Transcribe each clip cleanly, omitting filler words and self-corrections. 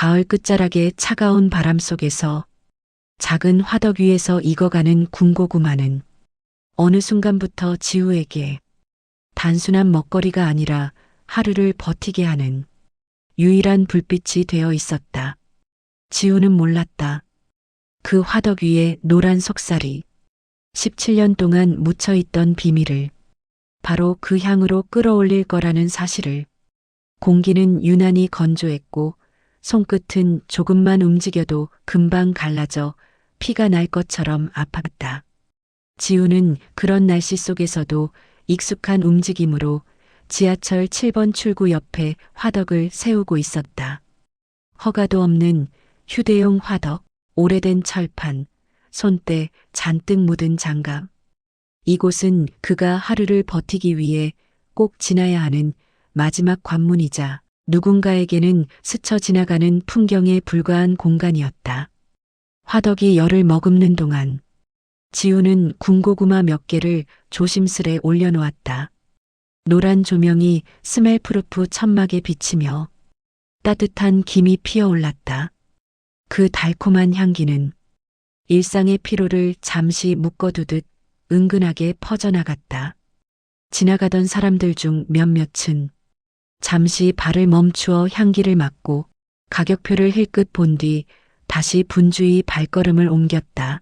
가을 끝자락의 차가운 바람 속에서 작은 화덕 위에서 익어가는 군고구마는 어느 순간부터 지우에게 단순한 먹거리가 아니라 하루를 버티게 하는 유일한 불빛이 되어 있었다. 지우는 몰랐다. 그 화덕 위에 노란 속살이 17년 동안 묻혀있던 비밀을 바로 그 향으로 끌어올릴 거라는 사실을. 공기는 유난히 건조했고 손끝은 조금만 움직여도 금방 갈라져 피가 날 것처럼 아팠다. 지우는 그런 날씨 속에서도 익숙한 움직임으로 지하철 7번 출구 옆에 화덕을 세우고 있었다. 허가도 없는 휴대용 화덕, 오래된 철판, 손때 잔뜩 묻은 장갑. 이곳은 그가 하루를 버티기 위해 꼭 지나야 하는 마지막 관문이자 누군가에게는 스쳐 지나가는 풍경에 불과한 공간이었다. 화덕이 열을 머금는 동안 지우는 군고구마 몇 개를 조심스레 올려놓았다. 노란 조명이 스멜프루프 천막에 비치며 따뜻한 김이 피어올랐다. 그 달콤한 향기는 일상의 피로를 잠시 묶어두듯 은근하게 퍼져나갔다. 지나가던 사람들 중 몇몇은 잠시 발을 멈추어 향기를 맡고 가격표를 힐끗 본 뒤 다시 분주히 발걸음을 옮겼다.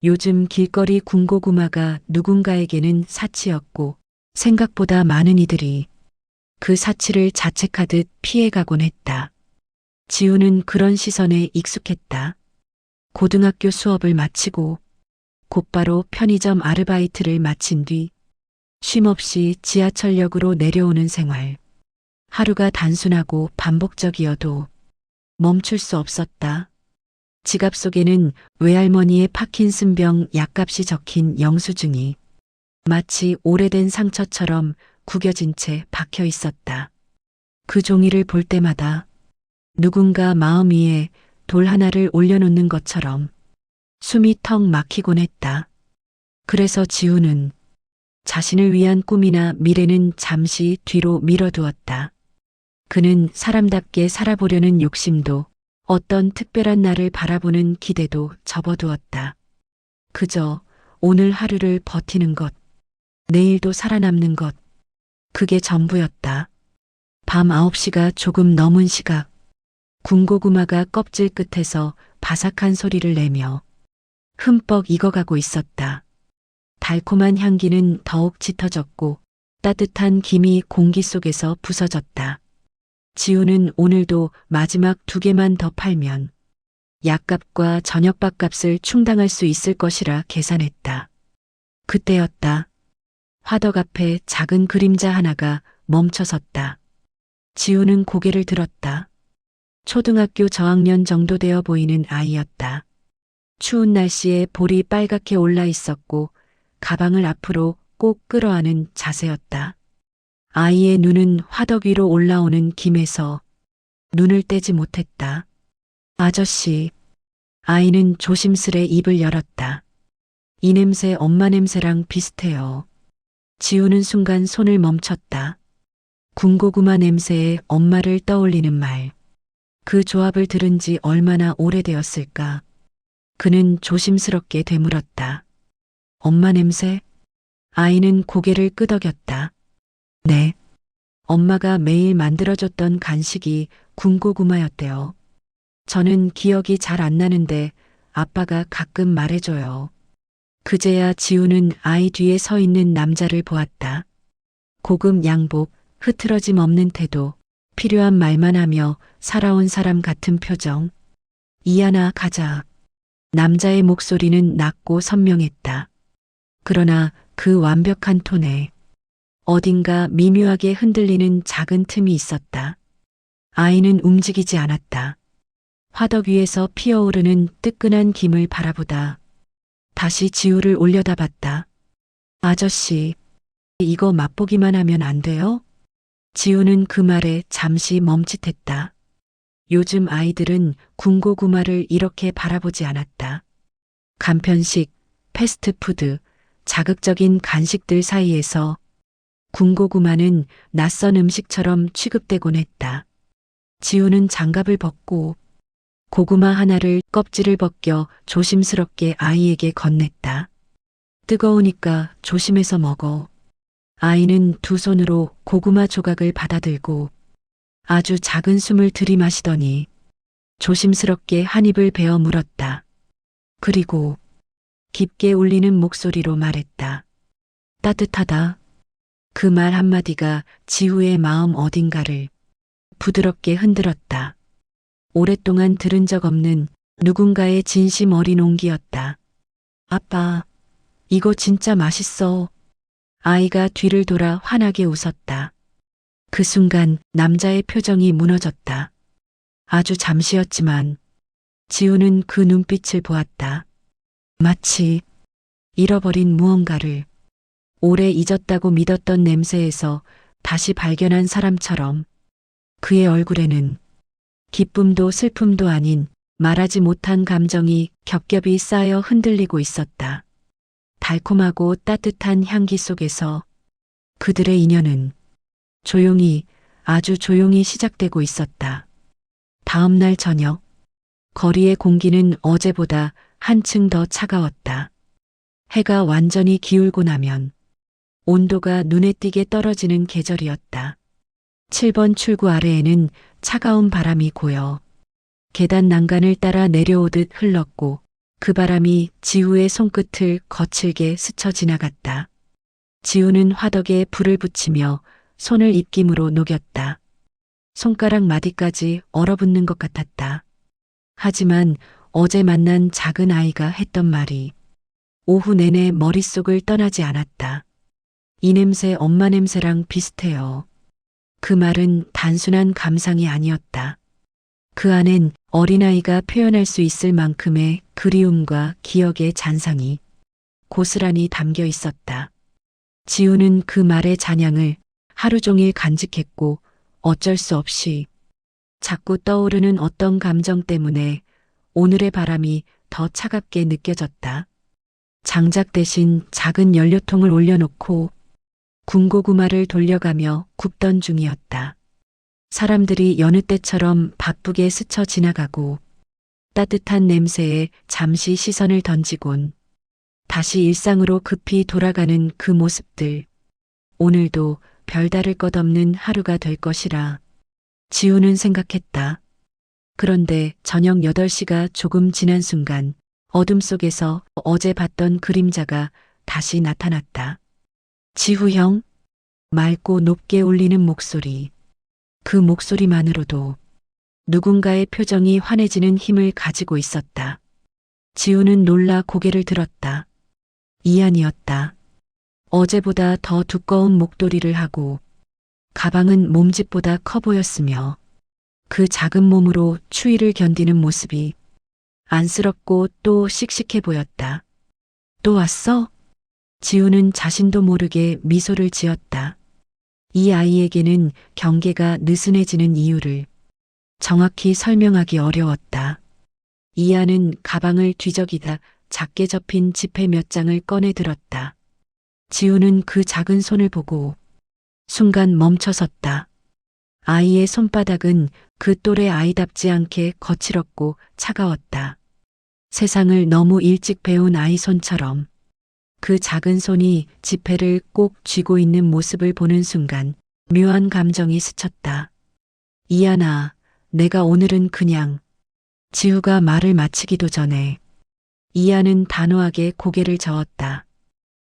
요즘 길거리 군고구마가 누군가에게는 사치였고 생각보다 많은 이들이 그 사치를 자책하듯 피해가곤 했다. 지우는 그런 시선에 익숙했다. 고등학교 수업을 마치고 곧바로 편의점 아르바이트를 마친 뒤 쉼없이 지하철역으로 내려오는 생활. 하루가 단순하고 반복적이어도 멈출 수 없었다. 지갑 속에는 외할머니의 파킨슨병 약값이 적힌 영수증이 마치 오래된 상처처럼 구겨진 채 박혀 있었다. 그 종이를 볼 때마다 누군가 마음 위에 돌 하나를 올려놓는 것처럼 숨이 턱 막히곤 했다. 그래서 지우는 자신을 위한 꿈이나 미래는 잠시 뒤로 미뤄두었다. 그는 사람답게 살아보려는 욕심도 어떤 특별한 날을 바라보는 기대도 접어두었다. 그저 오늘 하루를 버티는 것, 내일도 살아남는 것, 그게 전부였다. 밤 9시가 조금 넘은 시각, 군고구마가 껍질 끝에서 바삭한 소리를 내며 흠뻑 익어가고 있었다. 달콤한 향기는 더욱 짙어졌고 따뜻한 김이 공기 속에서 부서졌다. 지우는 오늘도 마지막 2개만 더 팔면 약값과 저녁밥값을 충당할 수 있을 것이라 계산했다. 그때였다. 화덕 앞에 작은 그림자 하나가 멈춰섰다. 지우는 고개를 들었다. 초등학교 저학년 정도 되어 보이는 아이였다. 추운 날씨에 볼이 빨갛게 올라 있었고 가방을 앞으로 꼭 끌어안은 자세였다. 아이의 눈은 화덕 위로 올라오는 김에서 눈을 떼지 못했다. 아저씨. 아이는 조심스레 입을 열었다. 이 냄새 엄마 냄새랑 비슷해요. 지우는 순간 손을 멈췄다. 군고구마 냄새에 엄마를 떠올리는 말. 그 조합을 들은 지 얼마나 오래되었을까. 그는 조심스럽게 되물었다. 엄마 냄새? 아이는 고개를 끄덕였다. 네. 엄마가 매일 만들어줬던 간식이 군고구마였대요. 저는 기억이 잘 안 나는데 아빠가 가끔 말해줘요. 그제야 지우는 아이 뒤에 서 있는 남자를 보았다. 고급 양복, 흐트러짐 없는 태도, 필요한 말만 하며 살아온 사람 같은 표정. 이하나 가자. 남자의 목소리는 낮고 선명했다. 그러나 그 완벽한 톤에 어딘가 미묘하게 흔들리는 작은 틈이 있었다. 아이는 움직이지 않았다. 화덕 위에서 피어오르는 뜨끈한 김을 바라보다 다시 지우를 올려다봤다. 아저씨, 이거 맛보기만 하면 안 돼요? 지우는 그 말에 잠시 멈칫했다. 요즘 아이들은 군고구마를 이렇게 바라보지 않았다. 간편식, 패스트푸드, 자극적인 간식들 사이에서 군고구마는 낯선 음식처럼 취급되곤 했다. 지우는 장갑을 벗고 고구마 하나를 껍질을 벗겨 조심스럽게 아이에게 건넸다. 뜨거우니까 조심해서 먹어. 아이는 두 손으로 고구마 조각을 받아들고 아주 작은 숨을 들이마시더니 조심스럽게 한 입을 베어 물었다. 그리고 깊게 울리는 목소리로 말했다. 따뜻하다. 그 말 한마디가 지우의 마음 어딘가를 부드럽게 흔들었다. 오랫동안 들은 적 없는 누군가의 진심 어린 온기였다. 아빠, 이거 진짜 맛있어. 아이가 뒤를 돌아 환하게 웃었다. 그 순간 남자의 표정이 무너졌다. 아주 잠시였지만 지우는 그 눈빛을 보았다. 마치 잃어버린 무언가를 오래 잊었다고 믿었던 냄새에서 다시 발견한 사람처럼 그의 얼굴에는 기쁨도 슬픔도 아닌 말하지 못한 감정이 겹겹이 쌓여 흔들리고 있었다. 달콤하고 따뜻한 향기 속에서 그들의 인연은 조용히, 아주 조용히 시작되고 있었다. 다음 날 저녁, 거리의 공기는 어제보다 한층 더 차가웠다. 해가 완전히 기울고 나면 온도가 눈에 띄게 떨어지는 계절이었다. 7번 출구 아래에는 차가운 바람이 고여 계단 난간을 따라 내려오듯 흘렀고 그 바람이 지우의 손끝을 거칠게 스쳐 지나갔다. 지우는 화덕에 불을 붙이며 손을 입김으로 녹였다. 손가락 마디까지 얼어붙는 것 같았다. 하지만 어제 만난 작은 아이가 했던 말이 오후 내내 머릿속을 떠나지 않았다. 이 냄새 엄마 냄새랑 비슷해요. 그 말은 단순한 감상이 아니었다. 그 안엔 어린아이가 표현할 수 있을 만큼의 그리움과 기억의 잔상이 고스란히 담겨 있었다. 지우는 그 말의 잔향을 하루 종일 간직했고 어쩔 수 없이 자꾸 떠오르는 어떤 감정 때문에 오늘의 바람이 더 차갑게 느껴졌다. 장작 대신 작은 연료통을 올려놓고 군고구마를 돌려가며 굽던 중이었다. 사람들이 여느 때처럼 바쁘게 스쳐 지나가고 따뜻한 냄새에 잠시 시선을 던지곤 다시 일상으로 급히 돌아가는 그 모습들. 오늘도 별다를 것 없는 하루가 될 것이라 지우는 생각했다. 그런데 저녁 8시가 조금 지난 순간 어둠 속에서 어제 봤던 그림자가 다시 나타났다. 지우 형? 맑고 높게 울리는 목소리. 그 목소리만으로도 누군가의 표정이 환해지는 힘을 가지고 있었다. 지우는 놀라 고개를 들었다. 이안이었다. 어제보다 더 두꺼운 목도리를 하고 가방은 몸집보다 커 보였으며 그 작은 몸으로 추위를 견디는 모습이 안쓰럽고 또 씩씩해 보였다. 또 왔어? 지우는 자신도 모르게 미소를 지었다. 이 아이에게는 경계가 느슨해지는 이유를 정확히 설명하기 어려웠다. 이안은 가방을 뒤적이다 작게 접힌 지폐 몇 장을 꺼내 들었다. 지우는 그 작은 손을 보고 순간 멈춰섰다. 아이의 손바닥은 그 또래 아이답지 않게 거칠었고 차가웠다. 세상을 너무 일찍 배운 아이 손처럼 그 작은 손이 지폐를 꼭 쥐고 있는 모습을 보는 순간 묘한 감정이 스쳤다. 이안아, 내가 오늘은 그냥. 지우가 말을 마치기도 전에 이안은 단호하게 고개를 저었다.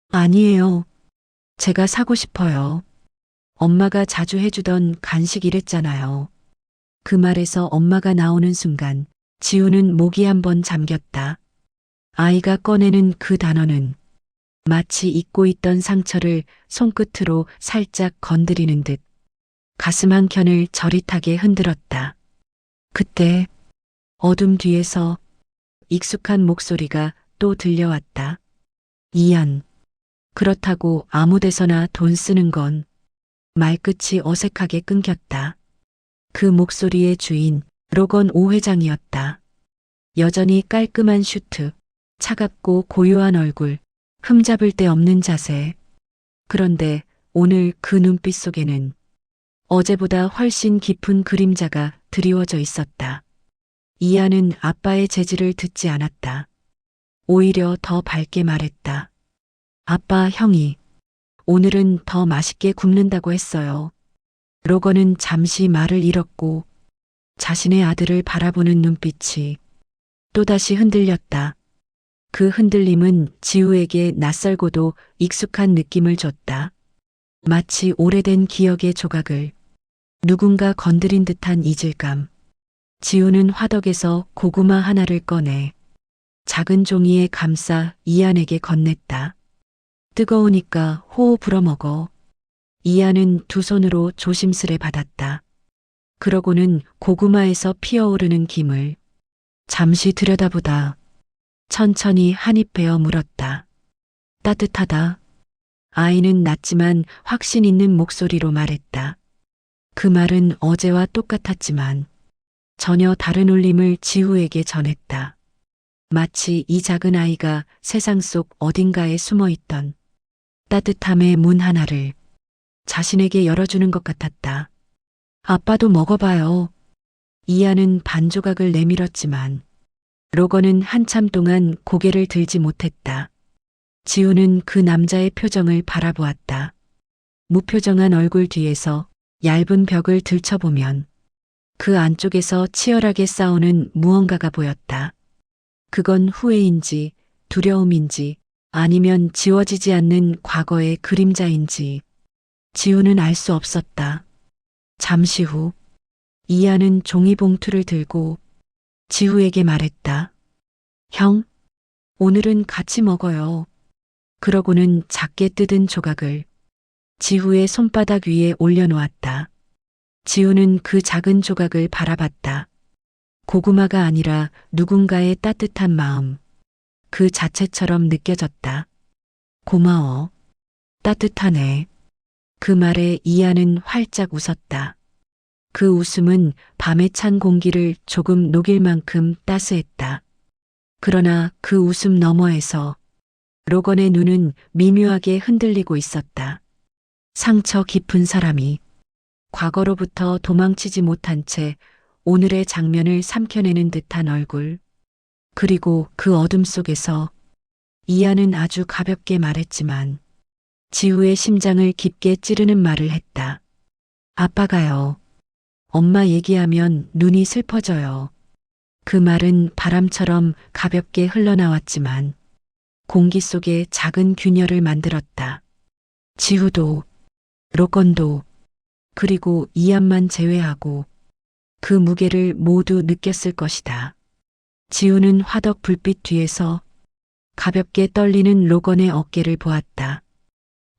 아니에요. 제가 사고 싶어요. 엄마가 자주 해주던 간식이랬잖아요. 그 말에서 엄마가 나오는 순간 지우는 목이 한번 잠겼다. 아이가 꺼내는 그 단어는 마치 잊고 있던 상처를 손끝으로 살짝 건드리는 듯 가슴 한켠을 저릿하게 흔들었다. 그때 어둠 뒤에서 익숙한 목소리가 또 들려왔다. 이안, 그렇다고 아무 데서나 돈 쓰는 건. 말끝이 어색하게 끊겼다. 그 목소리의 주인 로건 오 회장이었다. 여전히 깔끔한 슈트, 차갑고 고요한 얼굴, 흠잡을 데 없는 자세. 그런데 오늘 그 눈빛 속에는 어제보다 훨씬 깊은 그림자가 드리워져 있었다. 이하는 아빠의 제지를 듣지 않았다. 오히려 더 밝게 말했다. 아빠, 형이 오늘은 더 맛있게 굽는다고 했어요. 로건은 잠시 말을 잃었고 자신의 아들을 바라보는 눈빛이 또다시 흔들렸다. 그 흔들림은 지우에게 낯설고도 익숙한 느낌을 줬다. 마치 오래된 기억의 조각을 누군가 건드린 듯한 이질감. 지우는 화덕에서 고구마 하나를 꺼내 작은 종이에 감싸 이안에게 건넸다. 뜨거우니까 호호 불어먹어. 이안은 두 손으로 조심스레 받았다. 그러고는 고구마에서 피어오르는 김을 잠시 들여다보다 천천히 한 입 베어 물었다. 따뜻하다. 아이는 낮지만 확신 있는 목소리로 말했다. 그 말은 어제와 똑같았지만 전혀 다른 울림을 지우에게 전했다. 마치 이 작은 아이가 세상 속 어딘가에 숨어 있던 따뜻함의 문 하나를 자신에게 열어주는 것 같았다. 아빠도 먹어봐요. 이하는 반 조각을 내밀었지만 로건은 한참 동안 고개를 들지 못했다. 지우는 그 남자의 표정을 바라보았다. 무표정한 얼굴 뒤에서 얇은 벽을 들춰보면 그 안쪽에서 치열하게 싸우는 무언가가 보였다. 그건 후회인지 두려움인지 아니면 지워지지 않는 과거의 그림자인지 지우는 알 수 없었다. 잠시 후 이하는 종이봉투를 들고 지우에게 말했다. 형, 오늘은 같이 먹어요. 그러고는 작게 뜯은 조각을 지우의 손바닥 위에 올려놓았다. 지우는 그 작은 조각을 바라봤다. 고구마가 아니라 누군가의 따뜻한 마음, 그 자체처럼 느껴졌다. 고마워. 따뜻하네. 그 말에 이하는 활짝 웃었다. 그 웃음은 밤에 찬 공기를 조금 녹일 만큼 따스했다. 그러나 그 웃음 너머에서 로건의 눈은 미묘하게 흔들리고 있었다. 상처 깊은 사람이 과거로부터 도망치지 못한 채 오늘의 장면을 삼켜내는 듯한 얼굴. 그리고 그 어둠 속에서 이하는 아주 가볍게 말했지만 지우의 심장을 깊게 찌르는 말을 했다. 아빠가요. 엄마 얘기하면 눈이 슬퍼져요. 그 말은 바람처럼 가볍게 흘러나왔지만 공기 속에 작은 균열을 만들었다. 지우도, 로건도, 그리고 이안만 제외하고 그 무게를 모두 느꼈을 것이다. 지우는 화덕 불빛 뒤에서 가볍게 떨리는 로건의 어깨를 보았다.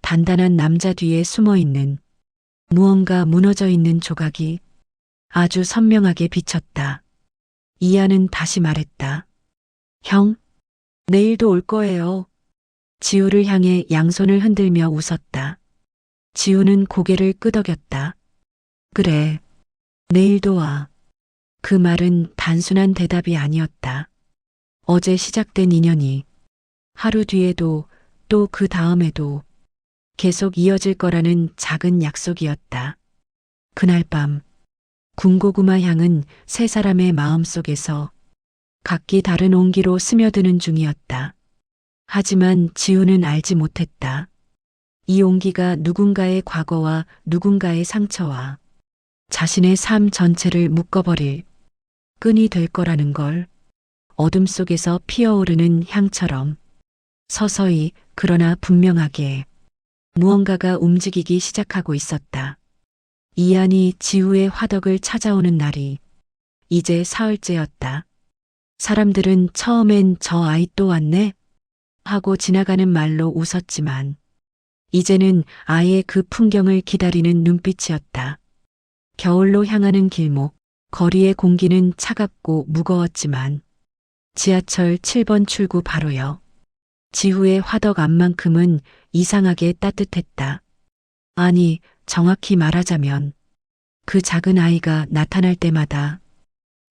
단단한 남자 뒤에 숨어 있는 무언가 무너져 있는 조각이 아주 선명하게 비쳤다. 이하는 다시 말했다. 형, 내일도 올 거예요. 지우를 향해 양손을 흔들며 웃었다. 지우는 고개를 끄덕였다. 그래, 내일도 와. 그 말은 단순한 대답이 아니었다. 어제 시작된 인연이 하루 뒤에도 또 그 다음에도 계속 이어질 거라는 작은 약속이었다. 그날 밤 군고구마 향은 세 사람의 마음속에서 각기 다른 온기로 스며드는 중이었다. 하지만 지우는 알지 못했다. 이 온기가 누군가의 과거와 누군가의 상처와 자신의 삶 전체를 묶어버릴 끈이 될 거라는 걸. 어둠 속에서 피어오르는 향처럼 서서히 그러나 분명하게 무언가가 움직이기 시작하고 있었다. 이안이 지우의 화덕을 찾아오는 날이 이제 사흘째였다. 사람들은 처음엔 저 아이 또 왔네? 하고 지나가는 말로 웃었지만 이제는 아이의 그 풍경을 기다리는 눈빛이었다. 겨울로 향하는 길목, 거리의 공기는 차갑고 무거웠지만 지하철 7번 출구 바로요. 지우의 화덕 앞만큼은 이상하게 따뜻했다. 아니, 정확히 말하자면 그 작은 아이가 나타날 때마다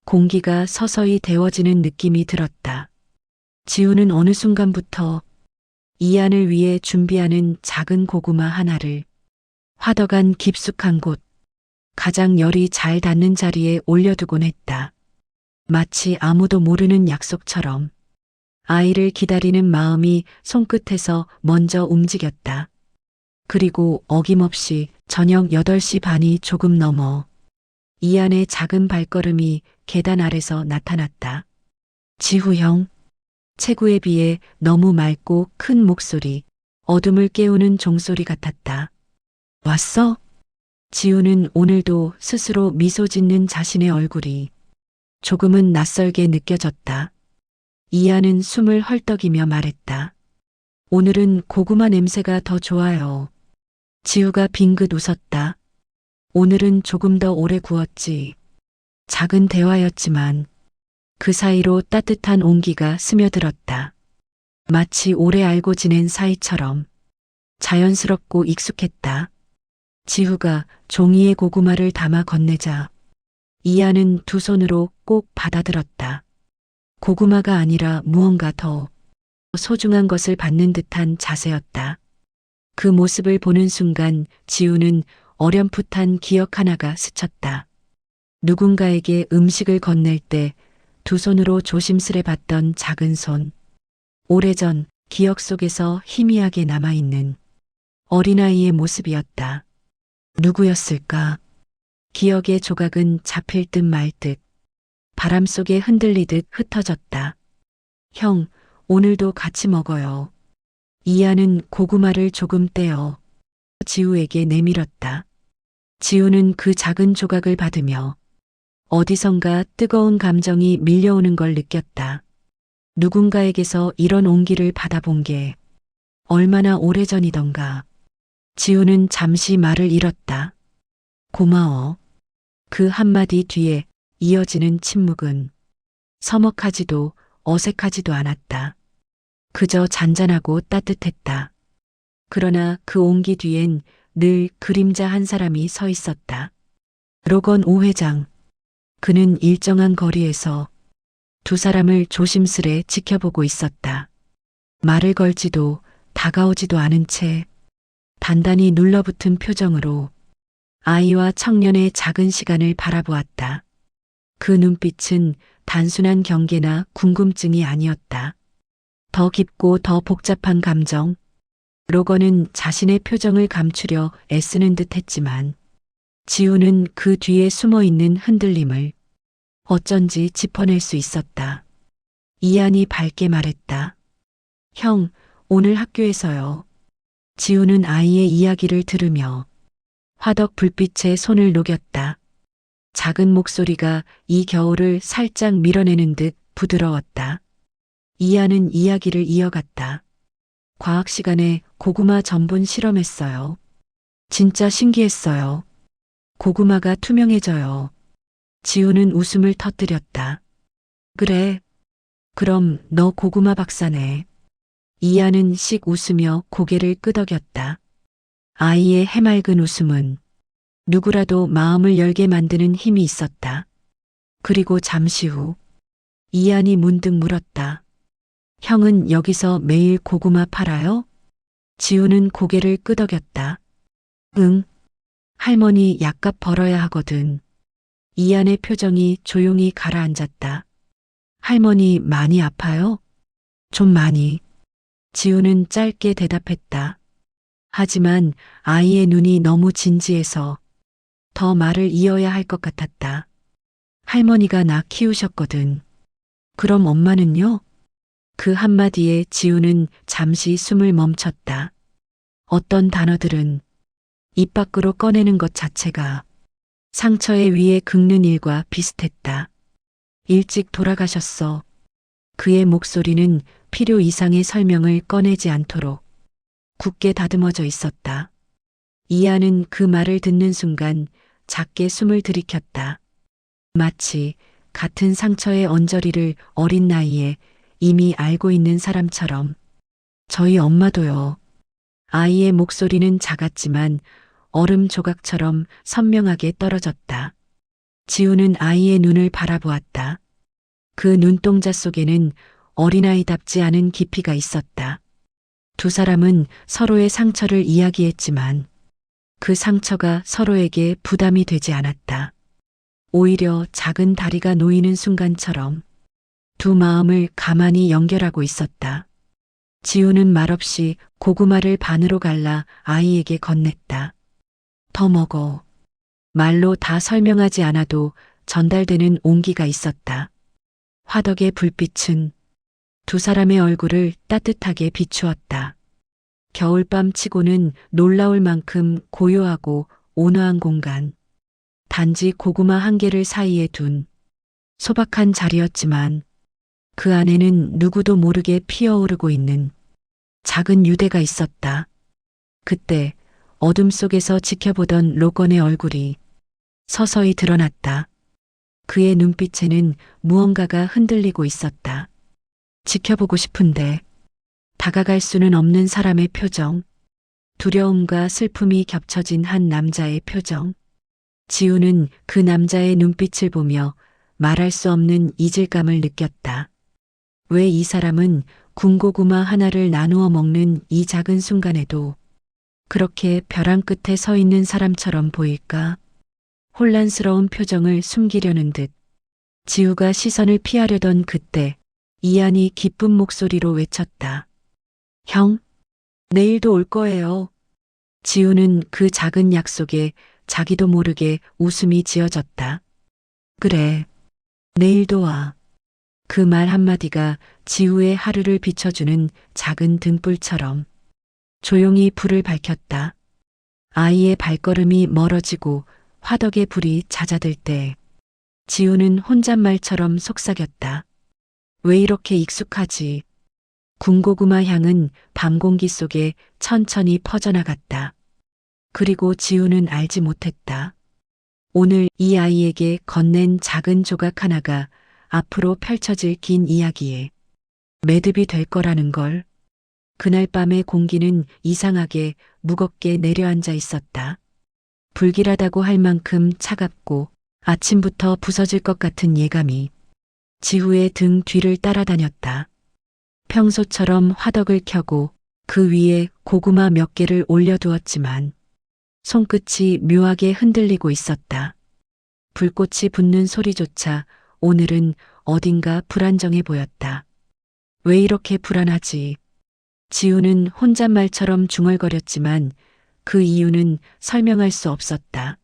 공기가 서서히 데워지는 느낌이 들었다. 지우는 어느 순간부터 이안을 위해 준비하는 작은 고구마 하나를 화덕 안 깊숙한 곳 가장 열이 잘 닿는 자리에 올려두곤 했다. 마치 아무도 모르는 약속처럼 아이를 기다리는 마음이 손끝에서 먼저 움직였다. 그리고 어김없이 저녁 8시 반이 조금 넘어 이안의 작은 발걸음이 계단 아래서 나타났다. 지후 형. 체구에 비해 너무 맑고 큰 목소리, 어둠을 깨우는 종소리 같았다. 왔어? 지우는 오늘도 스스로 미소 짓는 자신의 얼굴이 조금은 낯설게 느껴졌다. 이안은 숨을 헐떡이며 말했다. 오늘은 고구마 냄새가 더 좋아요. 지우가 빙긋 웃었다. 오늘은 조금 더 오래 구웠지. 작은 대화였지만 그 사이로 따뜻한 온기가 스며들었다. 마치 오래 알고 지낸 사이처럼 자연스럽고 익숙했다. 지후가 종이에 고구마를 담아 건네자 이안은 두 손으로 꼭 받아들었다. 고구마가 아니라 무언가 더 소중한 것을 받는 듯한 자세였다. 그 모습을 보는 순간 지우는 어렴풋한 기억 하나가 스쳤다. 누군가에게 음식을 건넬 때 두 손으로 조심스레 받던 작은 손. 오래전 기억 속에서 희미하게 남아있는 어린아이의 모습이었다. 누구였을까? 기억의 조각은 잡힐 듯 말 듯, 바람 속에 흔들리듯 흩어졌다. 형, 오늘도 같이 먹어요. 이안은 고구마를 조금 떼어 지우에게 내밀었다. 지우는 그 작은 조각을 받으며 어디선가 뜨거운 감정이 밀려오는 걸 느꼈다. 누군가에게서 이런 온기를 받아본 게 얼마나 오래전이던가. 지우는 잠시 말을 잃었다. 고마워. 그 한마디 뒤에 이어지는 침묵은 서먹하지도 어색하지도 않았다. 그저 잔잔하고 따뜻했다. 그러나 그 온기 뒤엔 늘 그림자 한 사람이 서 있었다. 로건 오 회장. 그는 일정한 거리에서 두 사람을 조심스레 지켜보고 있었다. 말을 걸지도 다가오지도 않은 채 단단히 눌러붙은 표정으로 아이와 청년의 작은 시간을 바라보았다. 그 눈빛은 단순한 경계나 궁금증이 아니었다. 더 깊고 더 복잡한 감정. 로건은 자신의 표정을 감추려 애쓰는 듯 했지만 지우는 그 뒤에 숨어 있는 흔들림을 어쩐지 짚어낼 수 있었다. 이안이 밝게 말했다. 형, 오늘 학교에서요. 지우는 아이의 이야기를 들으며 화덕 불빛에 손을 녹였다. 작은 목소리가 이 겨울을 살짝 밀어내는 듯 부드러웠다. 이안은 이야기를 이어갔다. 과학 시간에 고구마 전분 실험했어요. 진짜 신기했어요. 고구마가 투명해져요. 지우는 웃음을 터뜨렸다. 그래. 그럼 너 고구마 박사네. 이안은 씩 웃으며 고개를 끄덕였다. 아이의 해맑은 웃음은 누구라도 마음을 열게 만드는 힘이 있었다. 그리고 잠시 후 이안이 문득 물었다. 형은 여기서 매일 고구마 팔아요? 지우는 고개를 끄덕였다. 응. 할머니 약값 벌어야 하거든. 이안의 표정이 조용히 가라앉았다. 할머니 많이 아파요? 좀 많이. 지우는 짧게 대답했다. 하지만 아이의 눈이 너무 진지해서 더 말을 이어야 할 것 같았다. 할머니가 나 키우셨거든. 그럼 엄마는요? 그 한마디에 지우는 잠시 숨을 멈췄다. 어떤 단어들은 입 밖으로 꺼내는 것 자체가 상처의 위에 긁는 일과 비슷했다. 일찍 돌아가셨어. 그의 목소리는 필요 이상의 설명을 꺼내지 않도록 굳게 다듬어져 있었다. 이안은 그 말을 듣는 순간 작게 숨을 들이켰다. 마치 같은 상처의 언저리를 어린 나이에 이미 알고 있는 사람처럼. 저희 엄마도요. 아이의 목소리는 작았지만 얼음 조각처럼 선명하게 떨어졌다. 지우는 아이의 눈을 바라보았다. 그 눈동자 속에는 어린아이답지 않은 깊이가 있었다. 두 사람은 서로의 상처를 이야기했지만 그 상처가 서로에게 부담이 되지 않았다. 오히려 작은 다리가 놓이는 순간처럼 두 마음을 가만히 연결하고 있었다. 지우는 말없이 고구마를 반으로 갈라 아이에게 건넸다. 더 먹어. 말로 다 설명하지 않아도 전달되는 온기가 있었다. 화덕의 불빛은 두 사람의 얼굴을 따뜻하게 비추었다. 겨울밤 치고는 놀라울 만큼 고요하고 온화한 공간. 단지 고구마 한 개를 사이에 둔 소박한 자리였지만 그 안에는 누구도 모르게 피어오르고 있는 작은 유대가 있었다. 그때 어둠 속에서 지켜보던 로건의 얼굴이 서서히 드러났다. 그의 눈빛에는 무언가가 흔들리고 있었다. 지켜보고 싶은데 다가갈 수는 없는 사람의 표정, 두려움과 슬픔이 겹쳐진 한 남자의 표정. 지우는 그 남자의 눈빛을 보며 말할 수 없는 이질감을 느꼈다. 왜 이 사람은 군고구마 하나를 나누어 먹는 이 작은 순간에도 그렇게 벼랑 끝에 서 있는 사람처럼 보일까? 혼란스러운 표정을 숨기려는 듯 지우가 시선을 피하려던 그때 이안이 기쁜 목소리로 외쳤다. 형, 내일도 올 거예요. 지우는 그 작은 약속에 자기도 모르게 웃음이 지어졌다. 그래, 내일도 와. 그 말 한마디가 지우의 하루를 비춰주는 작은 등불처럼 조용히 불을 밝혔다. 아이의 발걸음이 멀어지고 화덕의 불이 잦아들 때 지우는 혼잣말처럼 속삭였다. 왜 이렇게 익숙하지? 군고구마 향은 밤 공기 속에 천천히 퍼져나갔다. 그리고 지우는 알지 못했다. 오늘 이 아이에게 건넨 작은 조각 하나가 앞으로 펼쳐질 긴 이야기에 매듭이 될 거라는 걸. 그날 밤의 공기는 이상하게 무겁게 내려앉아 있었다. 불길하다고 할 만큼 차갑고 아침부터 부서질 것 같은 예감이 지우의 등 뒤를 따라다녔다. 평소처럼 화덕을 켜고 그 위에 고구마 몇 개를 올려두었지만 손끝이 묘하게 흔들리고 있었다. 불꽃이 붙는 소리조차 오늘은 어딘가 불안정해 보였다. 왜 이렇게 불안하지? 지우는 혼잣말처럼 중얼거렸지만 그 이유는 설명할 수 없었다.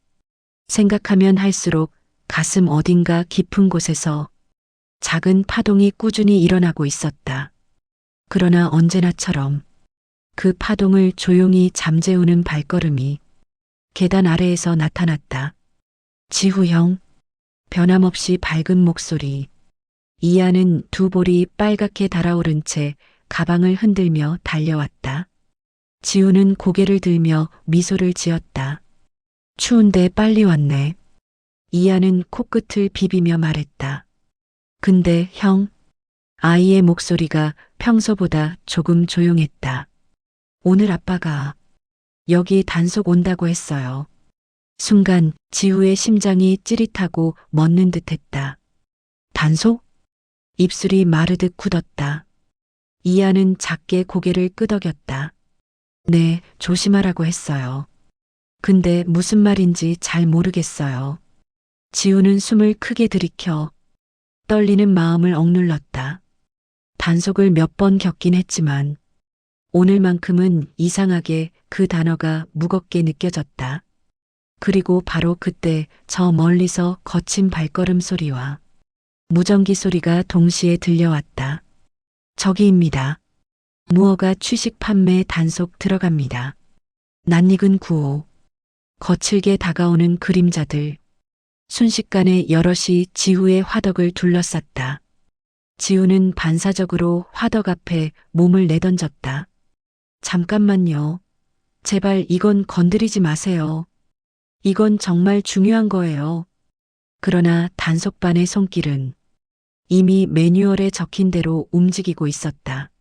생각하면 할수록 가슴 어딘가 깊은 곳에서 작은 파동이 꾸준히 일어나고 있었다. 그러나 언제나처럼 그 파동을 조용히 잠재우는 발걸음이 계단 아래에서 나타났다. 지후 형, 변함없이 밝은 목소리. 이안은 두 볼이 빨갛게 달아오른 채 가방을 흔들며 달려왔다. 지우는 고개를 들며 미소를 지었다. 추운데 빨리 왔네. 이안은 코끝을 비비며 말했다. 근데 형, 아이의 목소리가 평소보다 조금 조용했다. 오늘 아빠가 여기 단속 온다고 했어요. 순간 지우의 심장이 찌릿하고 멎는 듯했다. 단속? 입술이 마르듯 굳었다. 이안은 작게 고개를 끄덕였다. 네, 조심하라고 했어요. 근데 무슨 말인지 잘 모르겠어요. 지우는 숨을 크게 들이켜 떨리는 마음을 억눌렀다. 단속을 몇 번 겪긴 했지만 오늘만큼은 이상하게 그 단어가 무겁게 느껴졌다. 그리고 바로 그때 저 멀리서 거친 발걸음 소리와 무전기 소리가 동시에 들려왔다. 저기입니다. 무허가 취식 판매 단속 들어갑니다. 낯익은 구호. 거칠게 다가오는 그림자들. 순식간에 여럿이 지우의 화덕을 둘러쌌다. 지우는 반사적으로 화덕 앞에 몸을 내던졌다. 잠깐만요. 제발 이건 건드리지 마세요. 이건 정말 중요한 거예요. 그러나 단속반의 손길은 이미 매뉴얼에 적힌 대로 움직이고 있었다.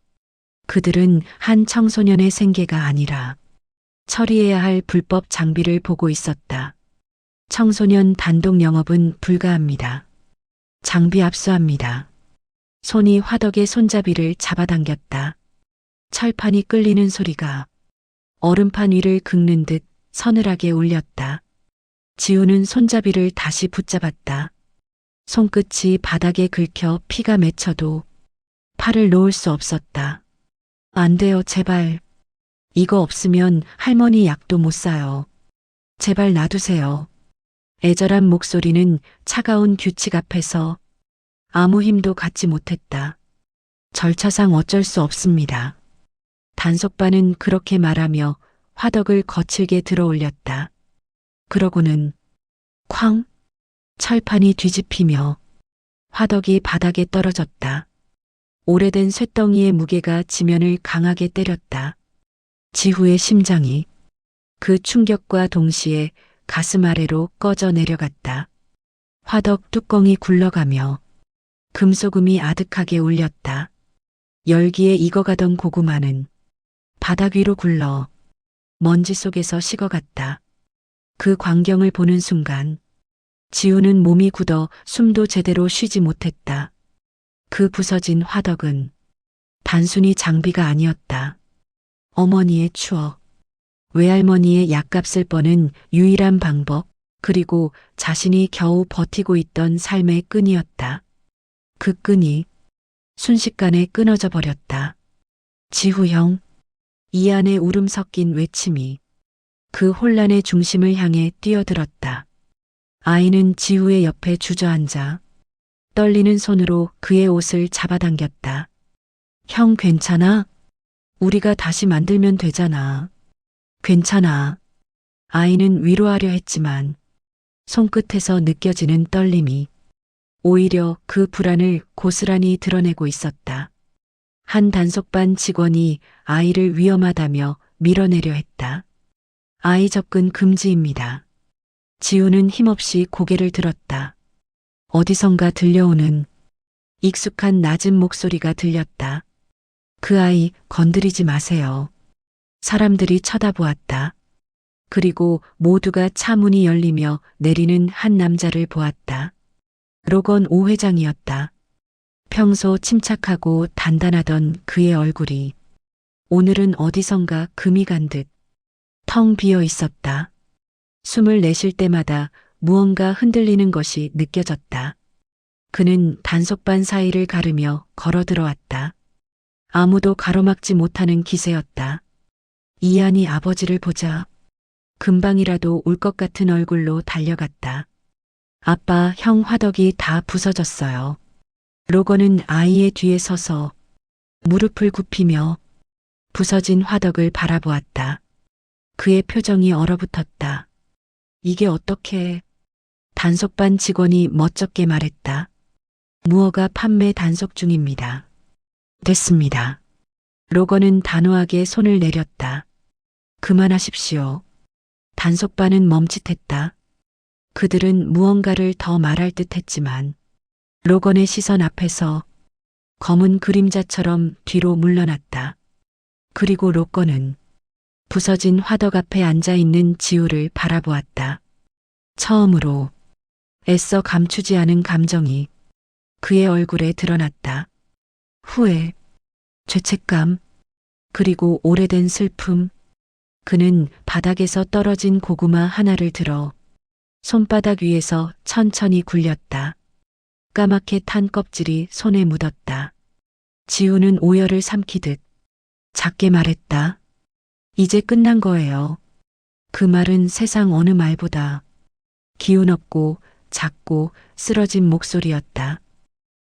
그들은 한 청소년의 생계가 아니라 처리해야 할 불법 장비를 보고 있었다. 청소년 단독 영업은 불가합니다. 장비 압수합니다. 손이 화덕의 손잡이를 잡아당겼다. 철판이 끌리는 소리가 얼음판 위를 긁는 듯 서늘하게 울렸다. 지우는 손잡이를 다시 붙잡았다. 손끝이 바닥에 긁혀 피가 맺혀도 팔을 놓을 수 없었다. 안 돼요, 제발. 이거 없으면 할머니 약도 못 사요. 제발 놔두세요. 애절한 목소리는 차가운 규칙 앞에서 아무 힘도 갖지 못했다. 절차상 어쩔 수 없습니다. 단속반은 그렇게 말하며 화덕을 거칠게 들어 올렸다. 그러고는 쾅! 철판이 뒤집히며 화덕이 바닥에 떨어졌다. 오래된 쇳덩이의 무게가 지면을 강하게 때렸다. 지후의 심장이 그 충격과 동시에 가슴 아래로 꺼져 내려갔다. 화덕 뚜껑이 굴러가며 금소금이 아득하게 울렸다. 열기에 익어가던 고구마는 바닥 위로 굴러 먼지 속에서 식어갔다. 그 광경을 보는 순간 지우는 몸이 굳어 숨도 제대로 쉬지 못했다. 그 부서진 화덕은 단순히 장비가 아니었다. 어머니의 추억, 외할머니의 약값을 버는 유일한 방법, 그리고 자신이 겨우 버티고 있던 삶의 끈이었다. 그 끈이 순식간에 끊어져 버렸다. 지후 형, 이 안에 울음 섞인 외침이 그 혼란의 중심을 향해 뛰어들었다. 아이는 지후의 옆에 주저앉아 떨리는 손으로 그의 옷을 잡아당겼다. 형 괜찮아? 우리가 다시 만들면 되잖아. 괜찮아. 아이는 위로하려 했지만 손끝에서 느껴지는 떨림이 오히려 그 불안을 고스란히 드러내고 있었다. 한 단속반 직원이 아이를 위험하다며 밀어내려 했다. 아이 접근 금지입니다. 지우는 힘없이 고개를 들었다. 어디선가 들려오는 익숙한 낮은 목소리가 들렸다. 그 아이 건드리지 마세요. 사람들이 쳐다보았다. 그리고 모두가 차 문이 열리며 내리는 한 남자를 보았다. 로건 오 회장이었다. 평소 침착하고 단단하던 그의 얼굴이 오늘은 어디선가 금이 간 듯 텅 비어 있었다. 숨을 내쉴 때마다 무언가 흔들리는 것이 느껴졌다. 그는 단속반 사이를 가르며 걸어 들어왔다. 아무도 가로막지 못하는 기세였다. 이한이 아버지를 보자 금방이라도 울 것 같은 얼굴로 달려갔다. 아빠, 형 화덕이 다 부서졌어요. 로건은 아이의 뒤에 서서 무릎을 굽히며 부서진 화덕을 바라보았다. 그의 표정이 얼어붙었다. 이게 어떻게... 단속반 직원이 멋쩍게 말했다. 무허가 판매 단속 중입니다. 됐습니다. 로건은 단호하게 손을 내렸다. 그만하십시오. 단속반은 멈칫했다. 그들은 무언가를 더 말할 듯 했지만 로건의 시선 앞에서 검은 그림자처럼 뒤로 물러났다. 그리고 로건은 부서진 화덕 앞에 앉아있는 지우를 바라보았다. 처음으로 애써 감추지 않은 감정이 그의 얼굴에 드러났다. 후회, 죄책감, 그리고 오래된 슬픔. 그는 바닥에서 떨어진 고구마 하나를 들어 손바닥 위에서 천천히 굴렸다. 까맣게 탄 껍질이 손에 묻었다. 지우는 오열을 삼키듯 작게 말했다. 이제 끝난 거예요. 그 말은 세상 어느 말보다 기운 없고 작고 쓰러진 목소리였다.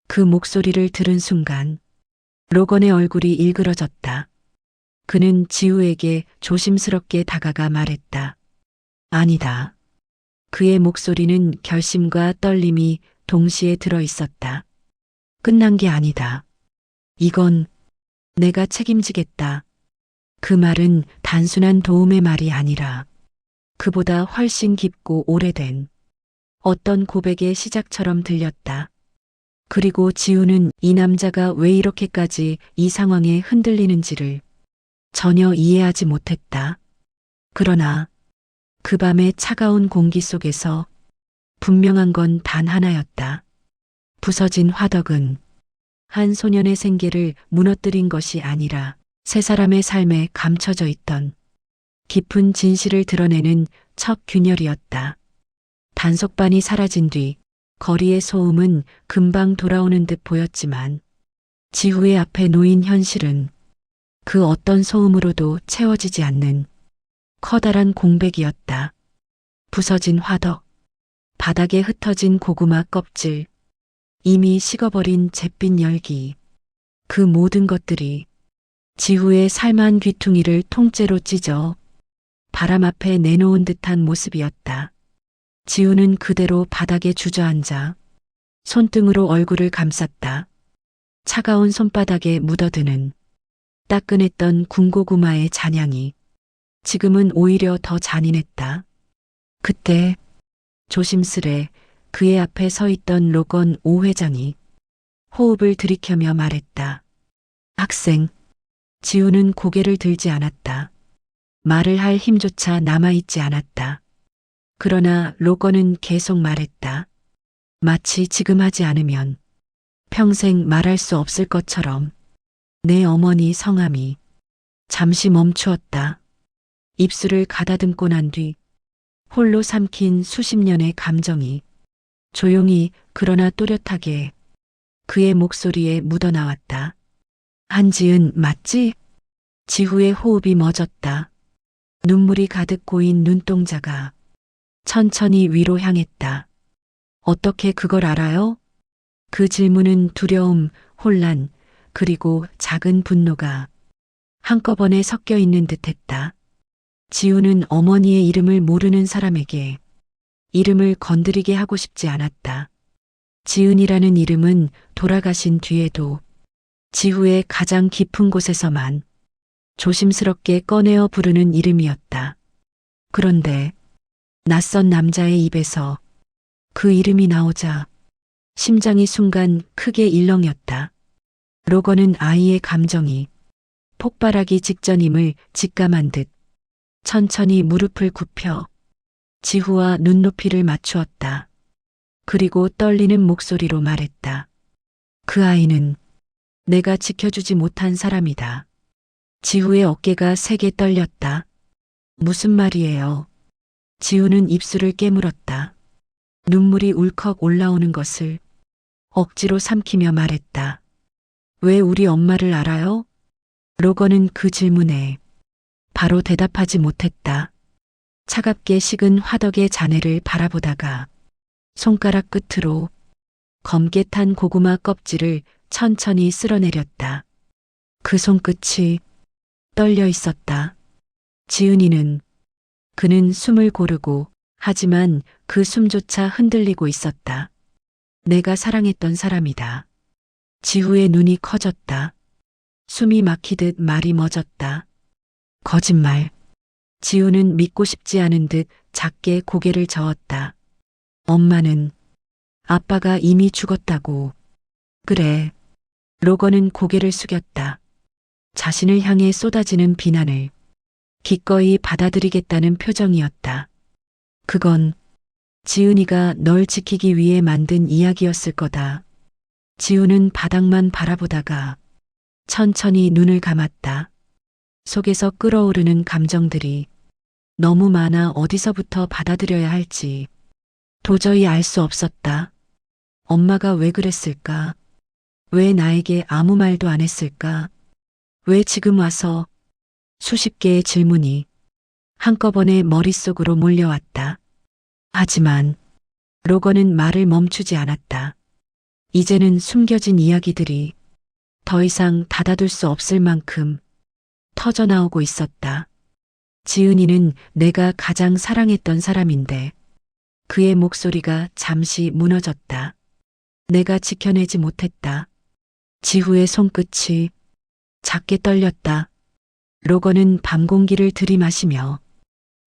그 목소리를 들은 순간 로건의 얼굴이 일그러졌다. 그는 지우에게 조심스럽게 다가가 말했다. 아니다. 그의 목소리는 결심과 떨림이 동시에 들어 있었다. 끝난 게 아니다. 이건 내가 책임지겠다. 그 말은 단순한 도움의 말이 아니라 그보다 훨씬 깊고 오래된 어떤 고백의 시작처럼 들렸다. 그리고 지우는 이 남자가 왜 이렇게까지 이 상황에 흔들리는지를 전혀 이해하지 못했다. 그러나 그 밤의 차가운 공기 속에서 분명한 건 단 하나였다. 부서진 화덕은 한 소년의 생계를 무너뜨린 것이 아니라 세 사람의 삶에 감춰져 있던 깊은 진실을 드러내는 첫 균열이었다. 단속반이 사라진 뒤 거리의 소음은 금방 돌아오는 듯 보였지만 지후의 앞에 놓인 현실은 그 어떤 소음으로도 채워지지 않는 커다란 공백이었다. 부서진 화덕, 바닥에 흩어진 고구마 껍질, 이미 식어버린 잿빛 열기, 그 모든 것들이 지후의 살만 귀퉁이를 통째로 찢어 바람 앞에 내놓은 듯한 모습이었다. 지우는 그대로 바닥에 주저앉아 손등으로 얼굴을 감쌌다. 차가운 손바닥에 묻어드는 따끈했던 군고구마의 잔향이 지금은 오히려 더 잔인했다. 그때 조심스레 그의 앞에 서 있던 로건 오 회장이 호흡을 들이켜며 말했다. 학생. 지우는 고개를 들지 않았다. 말을 할 힘조차 남아있지 않았다. 그러나 로건은 계속 말했다. 마치 지금 하지 않으면 평생 말할 수 없을 것처럼. 내 어머니 성함이 잠시 멈추었다. 입술을 가다듬고 난 뒤 홀로 삼킨 수십 년의 감정이 조용히 그러나 또렷하게 그의 목소리에 묻어나왔다. 한지은 맞지? 지후의 호흡이 멎었다. 눈물이 가득 고인 눈동자가 천천히 위로 향했다. 어떻게 그걸 알아요? 그 질문은 두려움, 혼란, 그리고 작은 분노가 한꺼번에 섞여 있는 듯했다. 지우는 어머니의 이름을 모르는 사람에게 이름을 건드리게 하고 싶지 않았다. 지은이라는 이름은 돌아가신 뒤에도 지후의 가장 깊은 곳에서만 조심스럽게 꺼내어 부르는 이름이었다. 그런데 낯선 남자의 입에서 그 이름이 나오자 심장이 순간 크게 일렁였다. 로건은 아이의 감정이 폭발하기 직전임을 직감한 듯 천천히 무릎을 굽혀 지후와 눈높이를 맞추었다. 그리고 떨리는 목소리로 말했다. 그 아이는 내가 지켜주지 못한 사람이다. 지후의 어깨가 세게 떨렸다. 무슨 말이에요? 지후는 입술을 깨물었다. 눈물이 울컥 올라오는 것을 억지로 삼키며 말했다. 왜 우리 엄마를 알아요? 로건은 그 질문에 바로 대답하지 못했다. 차갑게 식은 화덕의 잔해를 바라보다가 손가락 끝으로 검게 탄 고구마 껍질을 천천히 쓸어내렸다. 그 손끝이 떨려 있었다. 지은이는 그는 숨을 고르고 하지만 그 숨조차 흔들리고 있었다. 내가 사랑했던 사람이다. 지후의 눈이 커졌다. 숨이 막히듯 말이 멎었다. 거짓말. 지우는 믿고 싶지 않은 듯 작게 고개를 저었다. 엄마는 아빠가 이미 죽었다고. 그래. 로건은 고개를 숙였다. 자신을 향해 쏟아지는 비난을 기꺼이 받아들이겠다는 표정이었다. 그건 지은이가 널 지키기 위해 만든 이야기였을 거다. 지우는 바닥만 바라보다가 천천히 눈을 감았다. 속에서 끓어오르는 감정들이 너무 많아 어디서부터 받아들여야 할지 도저히 알 수 없었다. 엄마가 왜 그랬을까? 왜 나에게 아무 말도 안 했을까? 왜 지금 와서? 수십 개의 질문이 한꺼번에 머릿속으로 몰려왔다. 하지만 로건은 말을 멈추지 않았다. 이제는 숨겨진 이야기들이 더 이상 닫아둘 수 없을 만큼 터져나오고 있었다. 지은이는 내가 가장 사랑했던 사람인데 그의 목소리가 잠시 무너졌다. 내가 지켜내지 못했다. 지후의 손끝이 작게 떨렸다. 로건은 밤 공기를 들이마시며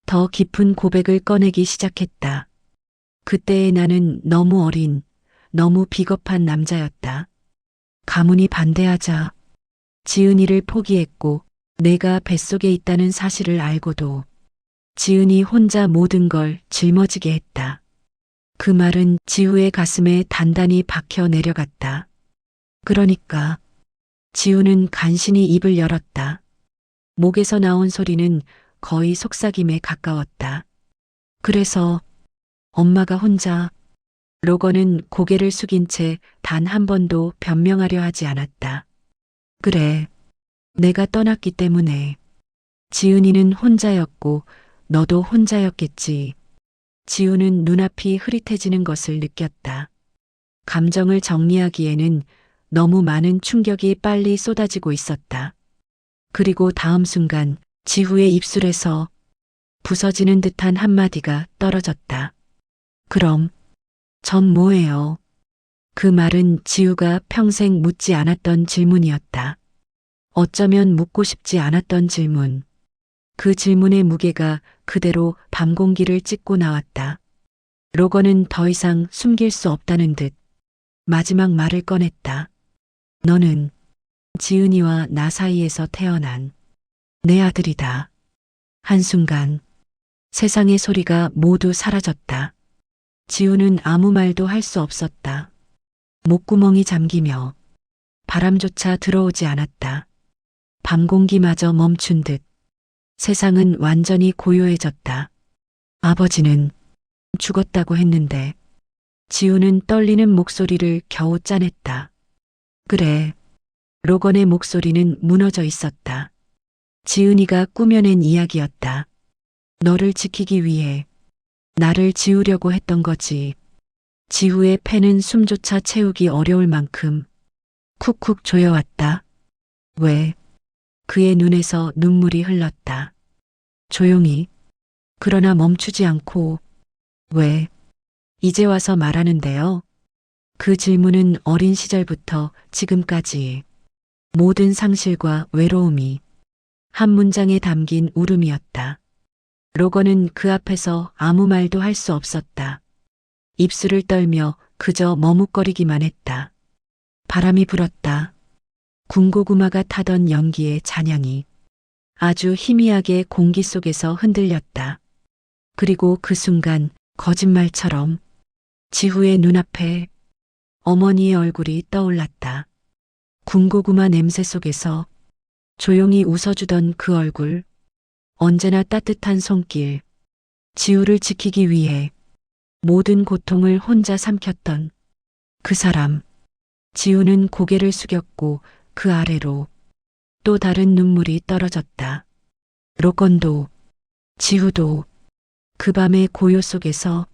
더 깊은 고백을 꺼내기 시작했다. 그때의 나는 너무 어린, 너무 비겁한 남자였다. 가문이 반대하자 지은이를 포기했고 내가 뱃속에 있다는 사실을 알고도 지은이 혼자 모든 걸 짊어지게 했다. 그 말은 지우의 가슴에 단단히 박혀 내려갔다. 그러니까 지우는 간신히 입을 열었다. 목에서 나온 소리는 거의 속삭임에 가까웠다. 그래서 엄마가 혼자. 로건은 고개를 숙인 채 단 한 번도 변명하려 하지 않았다. 그래. 내가 떠났기 때문에. 지은이는 혼자였고 너도 혼자였겠지. 지우는 눈앞이 흐릿해지는 것을 느꼈다. 감정을 정리하기에는 너무 많은 충격이 빨리 쏟아지고 있었다. 그리고 다음 순간 지후의 입술에서 부서지는 듯한 한마디가 떨어졌다. 그럼 전 뭐예요? 그 말은 지우가 평생 묻지 않았던 질문이었다. 어쩌면 묻고 싶지 않았던 질문. 그 질문의 무게가 그대로 밤 공기를 찢고 나왔다. 로건은 더 이상 숨길 수 없다는 듯 마지막 말을 꺼냈다. 너는 지은이와 나 사이에서 태어난 내 아들이다. 한순간 세상의 소리가 모두 사라졌다. 지우는 아무 말도 할 수 없었다. 목구멍이 잠기며 바람조차 들어오지 않았다. 밤 공기마저 멈춘 듯 세상은 완전히 고요해졌다. 아버지는 죽었다고 했는데 지우는 떨리는 목소리를 겨우 짜냈다. 그래. 로건의 목소리는 무너져 있었다. 지은이가 꾸며낸 이야기였다. 너를 지키기 위해 나를 지우려고 했던 거지. 지우의 폐는 숨조차 채우기 어려울 만큼 쿡쿡 조여왔다. 왜? 그의 눈에서 눈물이 흘렀다. 조용히. 그러나 멈추지 않고. 왜? 이제 와서 말하는데요. 그 질문은 어린 시절부터 지금까지 모든 상실과 외로움이 한 문장에 담긴 울음이었다. 로건은 그 앞에서 아무 말도 할 수 없었다. 입술을 떨며 그저 머뭇거리기만 했다. 바람이 불었다. 군고구마가 타던 연기의 잔향이 아주 희미하게 공기 속에서 흔들렸다. 그리고 그 순간 거짓말처럼 지후의 눈앞에 어머니의 얼굴이 떠올랐다. 군고구마 냄새 속에서 조용히 웃어주던 그 얼굴, 언제나 따뜻한 손길, 지우를 지키기 위해 모든 고통을 혼자 삼켰던 그 사람. 지우는 고개를 숙였고 그 아래로 또 다른 눈물이 떨어졌다. 로건도, 지우도 그 밤의 고요 속에서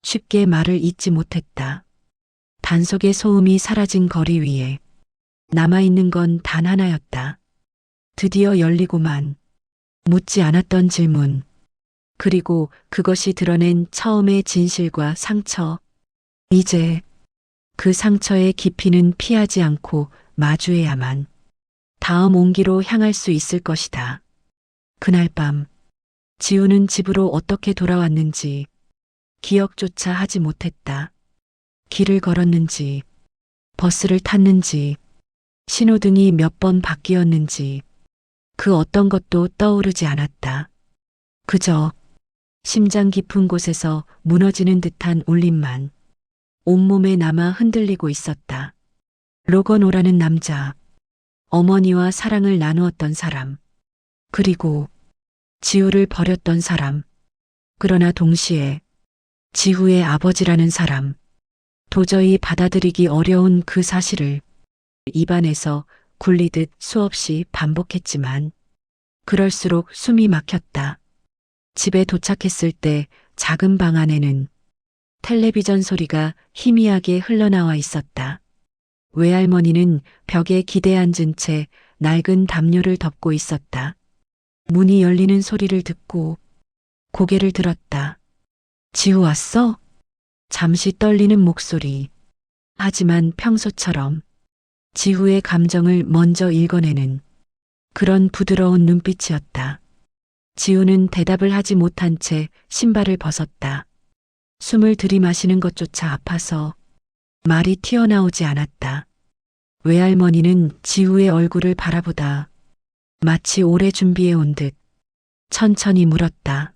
쉽게 말을 잇지 못했다. 단속의 소음이 사라진 거리 위에 남아있는 건 단 하나였다. 드디어 열리고만 묻지 않았던 질문. 그리고 그것이 드러낸 처음의 진실과 상처. 이제 그 상처의 깊이는 피하지 않고 마주해야만 다음 온기로 향할 수 있을 것이다. 그날 밤 지우는 집으로 어떻게 돌아왔는지 기억조차 하지 못했다. 길을 걸었는지, 버스를 탔는지, 신호등이 몇 번 바뀌었는지 그 어떤 것도 떠오르지 않았다. 그저 심장 깊은 곳에서 무너지는 듯한 울림만 온몸에 남아 흔들리고 있었다. 로건오라는 남자, 어머니와 사랑을 나누었던 사람, 그리고 지우를 버렸던 사람, 그러나 동시에 지후의 아버지라는 사람, 도저히 받아들이기 어려운 그 사실을 입안에서 굴리듯 수없이 반복했지만 그럴수록 숨이 막혔다. 집에 도착했을 때 작은 방 안에는 텔레비전 소리가 희미하게 흘러나와 있었다. 외할머니는 벽에 기대 앉은 채 낡은 담요를 덮고 있었다. 문이 열리는 소리를 듣고 고개를 들었다. 지우 왔어? 잠시 떨리는 목소리. 하지만 평소처럼 지후의 감정을 먼저 읽어내는 그런 부드러운 눈빛이었다. 지우는 대답을 하지 못한 채 신발을 벗었다. 숨을 들이마시는 것조차 아파서 말이 튀어나오지 않았다. 외할머니는 지우의 얼굴을 바라보다 마치 오래 준비해온 듯 천천히 물었다.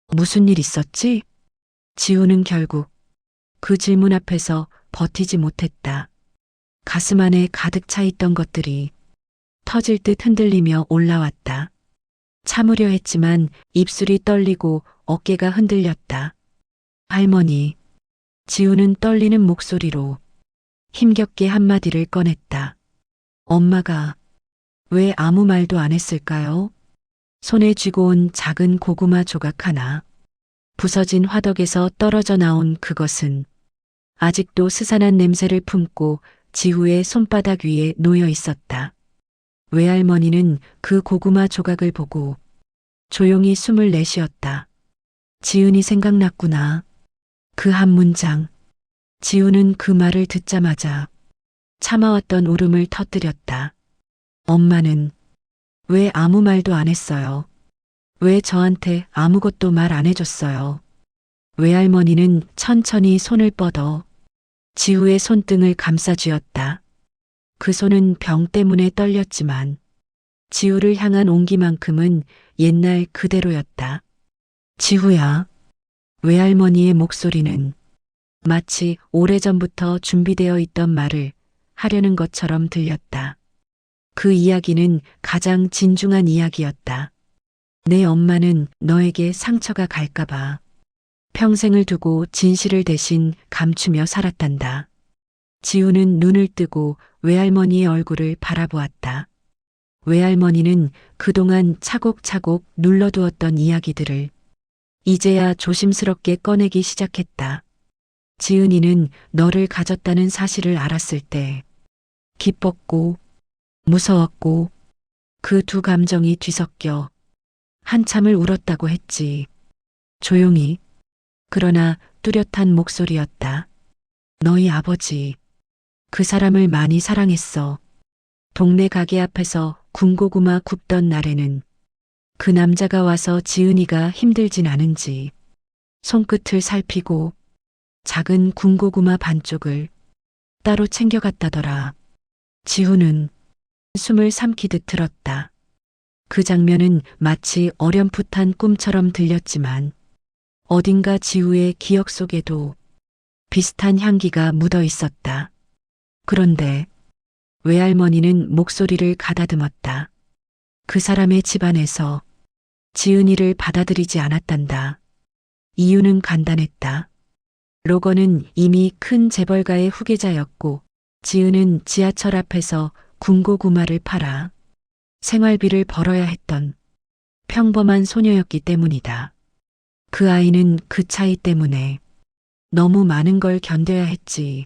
무슨 일 있었지? 지우는 결국 그 질문 앞에서 버티지 못했다. 가슴 안에 가득 차 있던 것들이 터질 듯 흔들리며 올라왔다. 참으려 했지만 입술이 떨리고 어깨가 흔들렸다. 할머니, 지우는 떨리는 목소리로 힘겹게 한마디를 꺼냈다. 엄마가 왜 아무 말도 안 했을까요? 손에 쥐고 온 작은 고구마 조각 하나. 부서진 화덕에서 떨어져 나온 그것은 아직도 스산한 냄새를 품고 지우의 손바닥 위에 놓여 있었다. 외할머니는 그 고구마 조각을 보고 조용히 숨을 내쉬었다. 지은이 생각났구나. 그 한 문장. 지우는 그 말을 듣자마자 참아왔던 울음을 터뜨렸다. 엄마는 왜 아무 말도 안 했어요? 왜 저한테 아무것도 말 안 해줬어요? 외할머니는 천천히 손을 뻗어 지우의 손등을 감싸쥐었다. 그 손은 병 때문에 떨렸지만 지우를 향한 온기만큼은 옛날 그대로였다. 지우야. 외할머니의 목소리는 마치 오래전부터 준비되어 있던 말을 하려는 것처럼 들렸다. 그 이야기는 가장 진중한 이야기였다. 내 엄마는 너에게 상처가 갈까봐 평생을 두고 진실을 대신 감추며 살았단다. 지우는 눈을 뜨고 외할머니의 얼굴을 바라보았다. 외할머니는 그동안 차곡차곡 눌러두었던 이야기들을 이제야 조심스럽게 꺼내기 시작했다. 지은이는 너를 가졌다는 사실을 알았을 때 기뻤고 무서웠고 그 두 감정이 뒤섞여 한참을 울었다고 했지. 조용히, 그러나 뚜렷한 목소리였다. 너희 아버지, 그 사람을 많이 사랑했어. 동네 가게 앞에서 군고구마 굽던 날에는 그 남자가 와서 지은이가 힘들진 않은지 손끝을 살피고 작은 군고구마 반쪽을 따로 챙겨갔다더라. 지우는 숨을 삼키듯 들었다. 그 장면은 마치 어렴풋한 꿈처럼 들렸지만 어딘가 지우의 기억 속에도 비슷한 향기가 묻어 있었다. 그런데 외할머니는 목소리를 가다듬었다. 그 사람의 집안에서 지은이를 받아들이지 않았단다. 이유는 간단했다. 로건은 이미 큰 재벌가의 후계자였고 지은은 지하철 앞에서 군고구마를 팔아 생활비를 벌어야 했던 평범한 소녀였기 때문이다. 그 아이는 그 차이 때문에 너무 많은 걸 견뎌야 했지.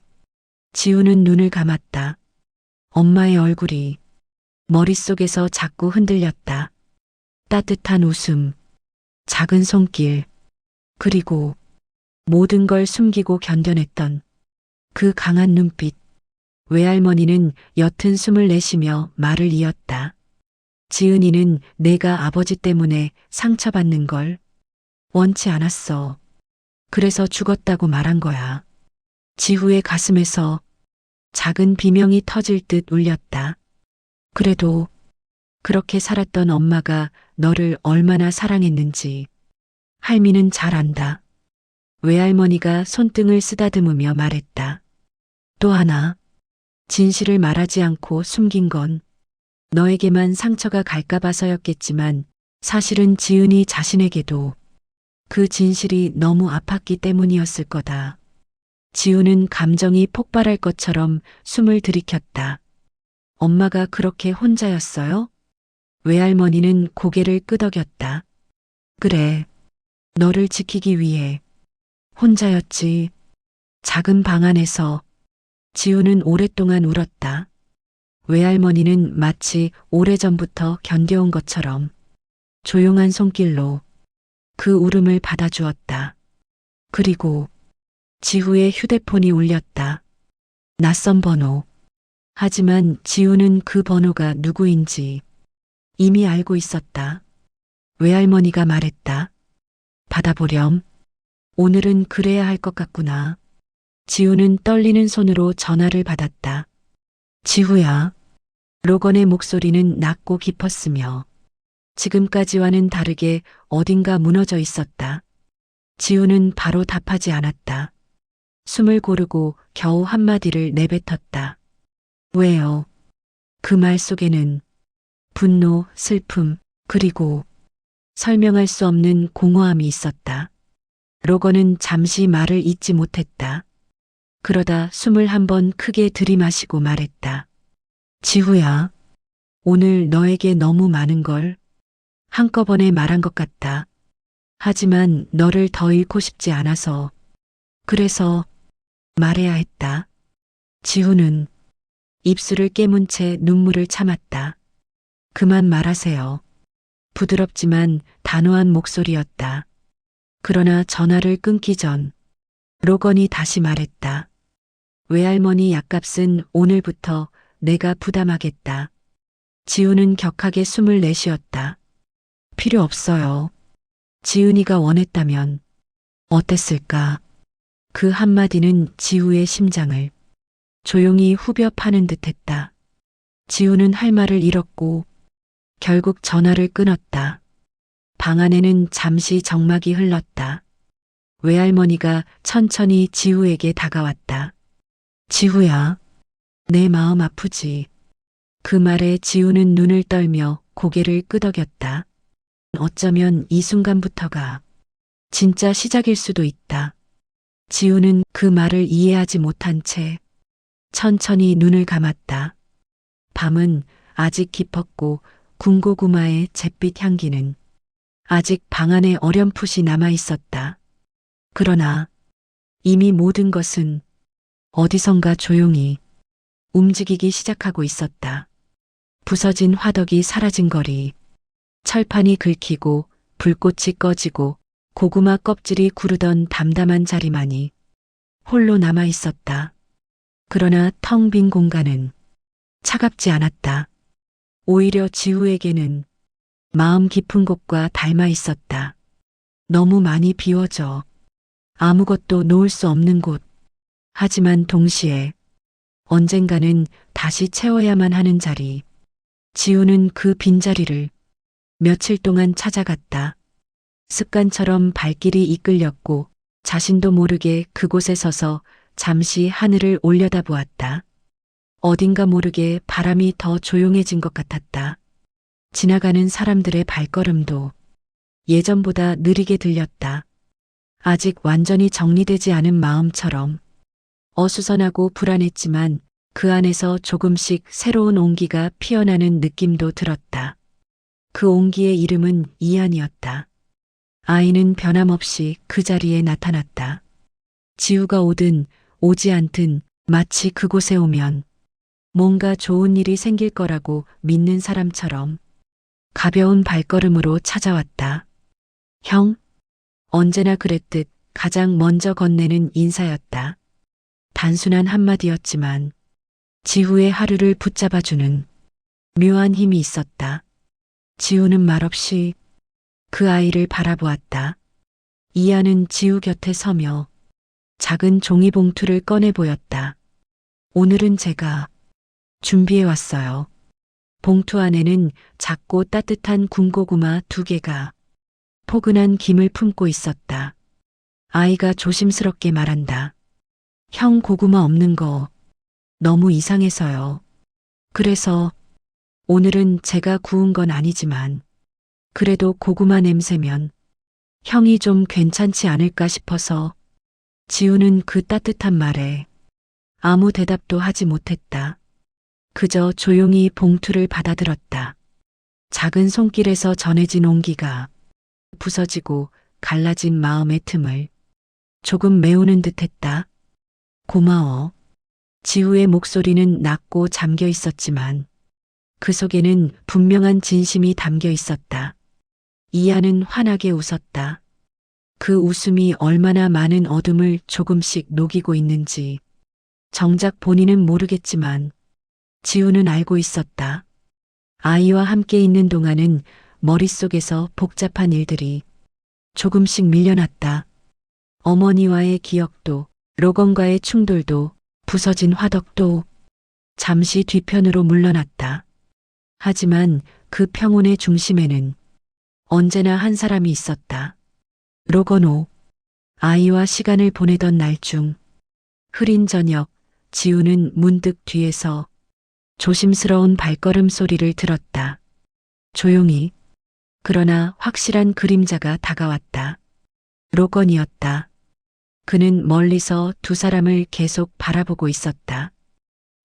지우는 눈을 감았다. 엄마의 얼굴이 머릿속에서 자꾸 흔들렸다. 따뜻한 웃음, 작은 손길, 그리고 모든 걸 숨기고 견뎌냈던 그 강한 눈빛. 외할머니는 옅은 숨을 내쉬며 말을 이었다. 지은이는 내가 아버지 때문에 상처받는 걸 원치 않았어. 그래서 죽었다고 말한 거야. 지우의 가슴에서 작은 비명이 터질 듯 울렸다. 그래도 그렇게 살았던 엄마가 너를 얼마나 사랑했는지 할미는 잘 안다. 외할머니가 손등을 쓰다듬으며 말했다. 또 하나, 진실을 말하지 않고 숨긴 건 너에게만 상처가 갈까 봐서였겠지만 사실은 지은이 자신에게도 그 진실이 너무 아팠기 때문이었을 거다. 지우는 감정이 폭발할 것처럼 숨을 들이켰다. 엄마가 그렇게 혼자였어요? 외할머니는 고개를 끄덕였다. 그래, 너를 지키기 위해 혼자였지. 작은 방 안에서 지우는 오랫동안 울었다. 외할머니는 마치 오래전부터 견뎌온 것처럼 조용한 손길로 그 울음을 받아주었다. 그리고 지우의 휴대폰이 울렸다. 낯선 번호. 하지만 지우는 그 번호가 누구인지 이미 알고 있었다. 외할머니가 말했다. 받아보렴. 오늘은 그래야 할 것 같구나. 지우는 떨리는 손으로 전화를 받았다. 지우야. 로건의 목소리는 낮고 깊었으며 지금까지와는 다르게 어딘가 무너져 있었다. 지우는 바로 답하지 않았다. 숨을 고르고 겨우 한마디를 내뱉었다. 왜요? 그 말 속에는 분노, 슬픔, 그리고 설명할 수 없는 공허함이 있었다. 로건은 잠시 말을 잇지 못했다. 그러다 숨을 한 번 크게 들이마시고 말했다. 지후야, 오늘 너에게 너무 많은 걸 한꺼번에 말한 것 같다. 하지만 너를 더 잃고 싶지 않아서, 그래서 말해야 했다. 지후는 입술을 깨문 채 눈물을 참았다. 그만 말하세요. 부드럽지만 단호한 목소리였다. 그러나 전화를 끊기 전 로건이 다시 말했다. 외할머니 약값은 오늘부터 내가 부담하겠다. 지훈은 격하게 숨을 내쉬었다. 필요 없어요. 지은이가 원했다면 어땠을까? 그 한마디는 지우의 심장을 조용히 후벼 파는 듯했다. 지우는 할 말을 잃었고 결국 전화를 끊었다. 방 안에는 잠시 정막이 흘렀다. 외할머니가 천천히 지우에게 다가왔다. 지우야, 내 마음 아프지? 그 말에 지우는 눈을 떨며 고개를 끄덕였다. 어쩌면 이 순간부터가 진짜 시작일 수도 있다. 지우는 그 말을 이해하지 못한 채 천천히 눈을 감았다. 밤은 아직 깊었고 군고구마의 잿빛 향기는 아직 방 안에 어렴풋이 남아 있었다. 그러나 이미 모든 것은 어디선가 조용히 움직이기 시작하고 있었다. 부서진 화덕이 사라진 거리, 철판이 긁히고 불꽃이 꺼지고 고구마 껍질이 구르던 담담한 자리만이 홀로 남아 있었다. 그러나 텅 빈 공간은 차갑지 않았다. 오히려 지우에게는 마음 깊은 곳과 닮아 있었다. 너무 많이 비워져 아무것도 놓을 수 없는 곳. 하지만 동시에 언젠가는 다시 채워야만 하는 자리. 지우는 그 빈자리를 며칠 동안 찾아갔다. 습관처럼 발길이 이끌렸고 자신도 모르게 그곳에 서서 잠시 하늘을 올려다보았다. 어딘가 모르게 바람이 더 조용해진 것 같았다. 지나가는 사람들의 발걸음도 예전보다 느리게 들렸다. 아직 완전히 정리되지 않은 마음처럼 어수선하고 불안했지만 그 안에서 조금씩 새로운 온기가 피어나는 느낌도 들었다. 그 온기의 이름은 이안이었다. 아이는 변함없이 그 자리에 나타났다. 지우가 오든 오지 않든 마치 그곳에 오면 뭔가 좋은 일이 생길 거라고 믿는 사람처럼 가벼운 발걸음으로 찾아왔다. 형? 언제나 그랬듯 가장 먼저 건네는 인사였다. 단순한 한마디였지만 지우의 하루를 붙잡아주는 묘한 힘이 있었다. 지우는 말없이 그 아이를 바라보았다. 이하는 지우 곁에 서며 작은 종이봉투를 꺼내 보였다. 오늘은 제가 준비해 왔어요. 봉투 안에는 작고 따뜻한 군고구마 2개가 포근한 김을 품고 있었다. 아이가 조심스럽게 말한다. 형 고구마 없는 거 너무 이상해서요. 그래서 오늘은 제가 구운 건 아니지만 그래도 고구마 냄새면 형이 좀 괜찮지 않을까 싶어서. 지우는 그 따뜻한 말에 아무 대답도 하지 못했다. 그저 조용히 봉투를 받아들었다. 작은 손길에서 전해진 온기가 부서지고 갈라진 마음의 틈을 조금 메우는 듯했다. 고마워. 지우의 목소리는 낮고 잠겨 있었지만 그 속에는 분명한 진심이 담겨 있었다. 이하는 환하게 웃었다. 그 웃음이 얼마나 많은 어둠을 조금씩 녹이고 있는지 정작 본인은 모르겠지만 지우는 알고 있었다. 아이와 함께 있는 동안은 머릿속에서 복잡한 일들이 조금씩 밀려났다. 어머니와의 기억도, 로건과의 충돌도, 부서진 화덕도 잠시 뒤편으로 물러났다. 하지만 그 평온의 중심에는 언제나 한 사람이 있었다. 로건호. 아이와 시간을 보내던 날 중 흐린 저녁, 지우는 문득 뒤에서 조심스러운 발걸음 소리를 들었다. 조용히 그러나 확실한 그림자가 다가왔다. 로건이었다. 그는 멀리서 두 사람을 계속 바라보고 있었다.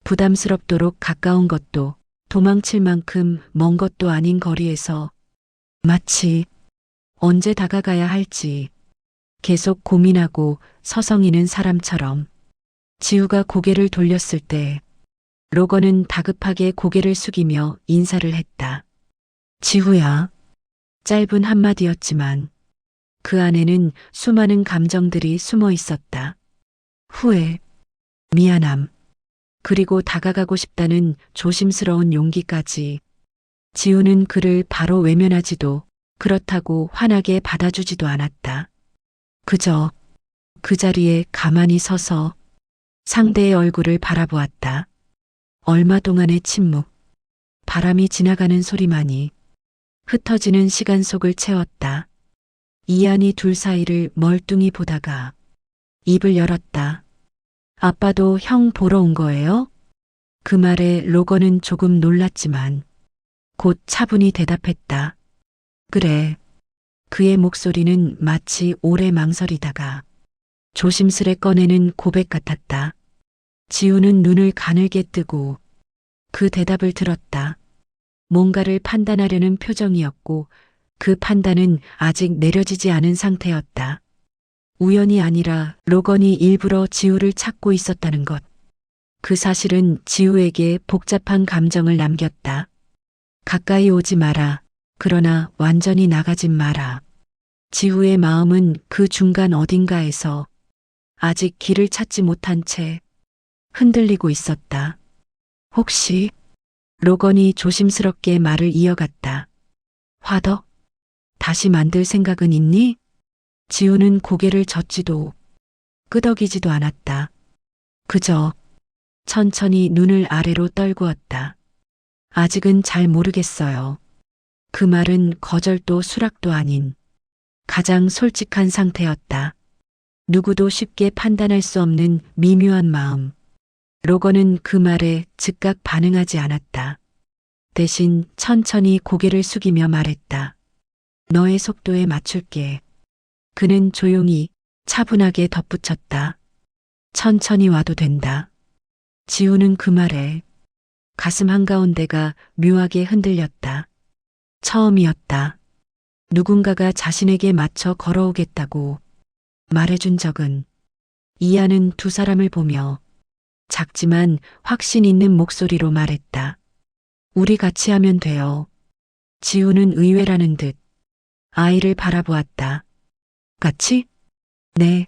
부담스럽도록 가까운 것도 도망칠 만큼 먼 것도 아닌 거리에서 마치 언제 다가가야 할지 계속 고민하고 서성이는 사람처럼. 지우가 고개를 돌렸을 때 로건은 다급하게 고개를 숙이며 인사를 했다. 지우야. 짧은 한마디였지만 그 안에는 수많은 감정들이 숨어 있었다. 후회, 미안함, 그리고 다가가고 싶다는 조심스러운 용기까지. 지우는 그를 바로 외면하지도 그렇다고 환하게 받아주지도 않았다. 그저 그 자리에 가만히 서서 상대의 얼굴을 바라보았다. 얼마 동안의 침묵, 바람이 지나가는 소리만이 흩어지는 시간 속을 채웠다. 이안이 둘 사이를 멀뚱히 보다가 입을 열었다. 아빠도 형 보러 온 거예요? 그 말에 로건은 조금 놀랐지만 곧 차분히 대답했다. 그래. 그의 목소리는 마치 오래 망설이다가 조심스레 꺼내는 고백 같았다. 지우는 눈을 가늘게 뜨고 그 대답을 들었다. 뭔가를 판단하려는 표정이었고 그 판단은 아직 내려지지 않은 상태였다. 우연이 아니라 로건이 일부러 지우를 찾고 있었다는 것. 그 사실은 지우에게 복잡한 감정을 남겼다. 가까이 오지 마라. 그러나 완전히 나가진 마라. 지우의 마음은 그 중간 어딘가에서 아직 길을 찾지 못한 채 흔들리고 있었다. 혹시 로건이 조심스럽게 말을 이어갔다. 화덕? 다시 만들 생각은 있니? 지우는 고개를 젓지도 끄덕이지도 않았다. 그저 천천히 눈을 아래로 떨구었다. 아직은 잘 모르겠어요. 그 말은 거절도 수락도 아닌 가장 솔직한 상태였다. 누구도 쉽게 판단할 수 없는 미묘한 마음. 로건은 그 말에 즉각 반응하지 않았다. 대신 천천히 고개를 숙이며 말했다. 너의 속도에 맞출게. 그는 조용히 차분하게 덧붙였다. 천천히 와도 된다. 지우는 그 말에 가슴 한가운데가 묘하게 흔들렸다. 처음이었다. 누군가가 자신에게 맞춰 걸어오겠다고 말해준 적은. 이안은 두 사람을 보며 작지만 확신 있는 목소리로 말했다. 우리 같이 하면 돼요. 지우는 의외라는 듯 아이를 바라보았다. 같이? 네.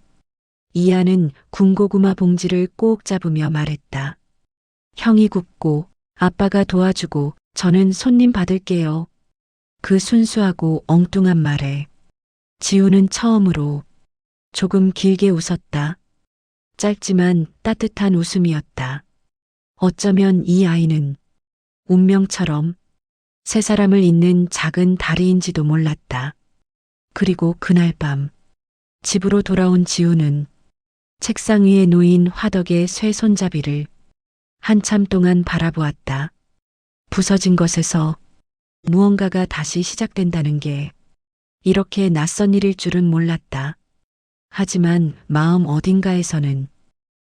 이안은 군고구마 봉지를 꼭 잡으며 말했다. 형이 굽고 아빠가 도와주고 저는 손님 받을게요. 그 순수하고 엉뚱한 말에 지우는 처음으로 조금 길게 웃었다. 짧지만 따뜻한 웃음이었다. 어쩌면 이 아이는 운명처럼 세 사람을 잇는 작은 다리인지도 몰랐다. 그리고 그날 밤 집으로 돌아온 지우는 책상 위에 놓인 화덕의 쇠 손잡이를 한참 동안 바라보았다. 부서진 것에서 무언가가 다시 시작된다는 게 이렇게 낯선 일일 줄은 몰랐다. 하지만 마음 어딘가에서는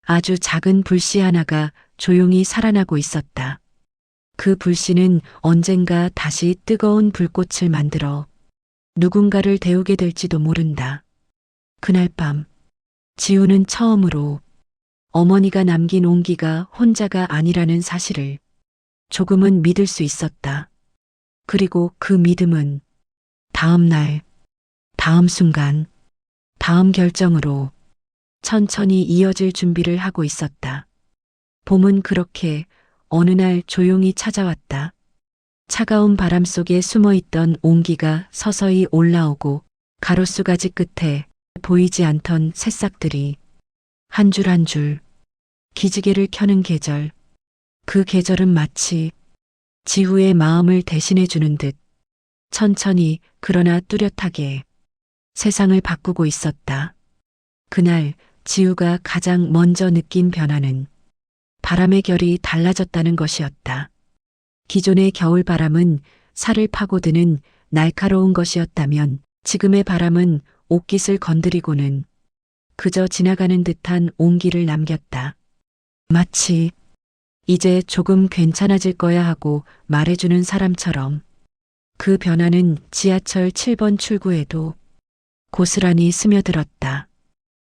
아주 작은 불씨 하나가 조용히 살아나고 있었다. 그 불씨는 언젠가 다시 뜨거운 불꽃을 만들어 누군가를 데우게 될지도 모른다. 그날 밤 지우는 처음으로 어머니가 남긴 온기가 혼자가 아니라는 사실을 조금은 믿을 수 있었다. 그리고 그 믿음은 다음 날, 다음 순간, 다음 결정으로 천천히 이어질 준비를 하고 있었다. 봄은 그렇게 어느 날 조용히 찾아왔다. 차가운 바람 속에 숨어있던 온기가 서서히 올라오고 가로수가지 끝에 보이지 않던 새싹들이 한 줄 한 줄 기지개를 켜는 계절. 그 계절은 마치 지우의 마음을 대신해 주는 듯 천천히 그러나 뚜렷하게 세상을 바꾸고 있었다. 그날 지우가 가장 먼저 느낀 변화는 바람의 결이 달라졌다는 것이었다. 기존의 겨울바람은 살을 파고드는 날카로운 것이었다면 지금의 바람은 옷깃을 건드리고는 그저 지나가는 듯한 온기를 남겼다. 마치 이제 조금 괜찮아질 거야 하고 말해주는 사람처럼. 그 변화는 지하철 7번 출구에도 고스란히 스며들었다.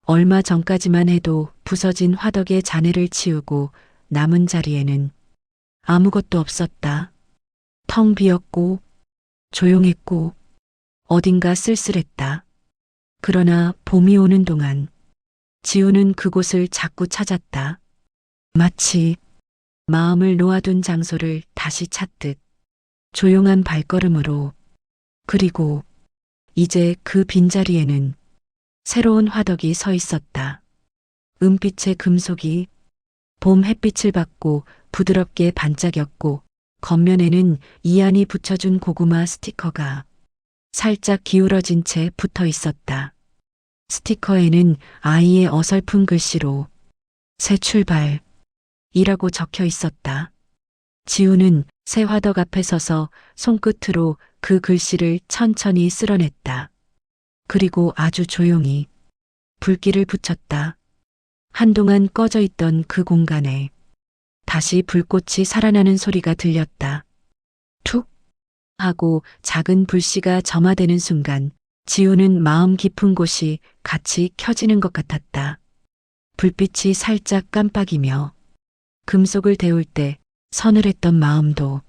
얼마 전까지만 해도 부서진 화덕의 잔해를 치우고 남은 자리에는 아무것도 없었다. 텅 비었고 조용했고 어딘가 쓸쓸했다. 그러나 봄이 오는 동안 지우는 그곳을 자꾸 찾았다. 마치 마음을 놓아둔 장소를 다시 찾듯 조용한 발걸음으로. 그리고 이제 그 빈자리에는 새로운 화덕이 서 있었다. 은빛의 금속이 봄 햇빛을 받고 부드럽게 반짝였고 겉면에는 이안이 붙여준 고구마 스티커가 살짝 기울어진 채 붙어 있었다. 스티커에는 아이의 어설픈 글씨로 새 출발이라고 적혀 있었다. 지우는 새 화덕 앞에 서서 손끝으로 그 글씨를 천천히 쓸어냈다. 그리고 아주 조용히 불길을 붙였다. 한동안 꺼져 있던 그 공간에 다시 불꽃이 살아나는 소리가 들렸다. 툭 하고 작은 불씨가 점화되는 순간 지우는 마음 깊은 곳이 같이 켜지는 것 같았다. 불빛이 살짝 깜빡이며 금속을 데울 때 서늘했던 마음도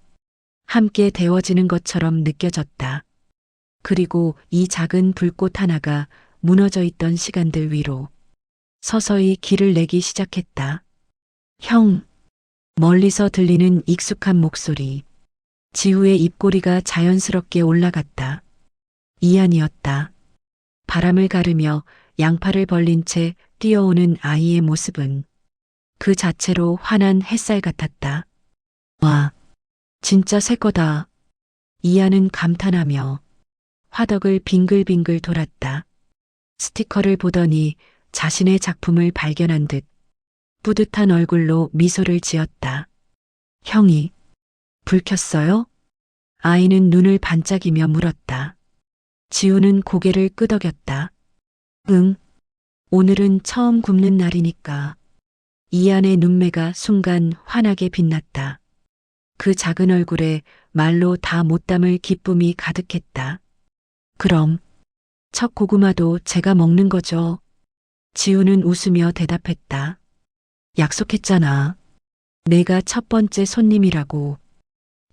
함께 데워지는 것처럼 느껴졌다. 그리고 이 작은 불꽃 하나가 무너져 있던 시간들 위로 서서히 길을 내기 시작했다. 형, 멀리서 들리는 익숙한 목소리. 지우의 입꼬리가 자연스럽게 올라갔다. 이안이었다. 바람을 가르며 양팔을 벌린 채 뛰어오는 아이의 모습은 그 자체로 환한 햇살 같았다. 와, 진짜 새 거다. 이안은 감탄하며 화덕을 빙글빙글 돌았다. 스티커를 보더니 자신의 작품을 발견한 듯 뿌듯한 얼굴로 미소를 지었다. 형이 불 켰어요? 아이는 눈을 반짝이며 물었다. 지우는 고개를 끄덕였다. 응, 오늘은 처음 굽는 날이니까. 이안의 눈매가 순간 환하게 빛났다. 그 작은 얼굴에 말로 다 못 담을 기쁨이 가득했다. 그럼 첫 고구마도 제가 먹는 거죠? 지우는 웃으며 대답했다. 약속했잖아. 내가 첫 번째 손님이라고.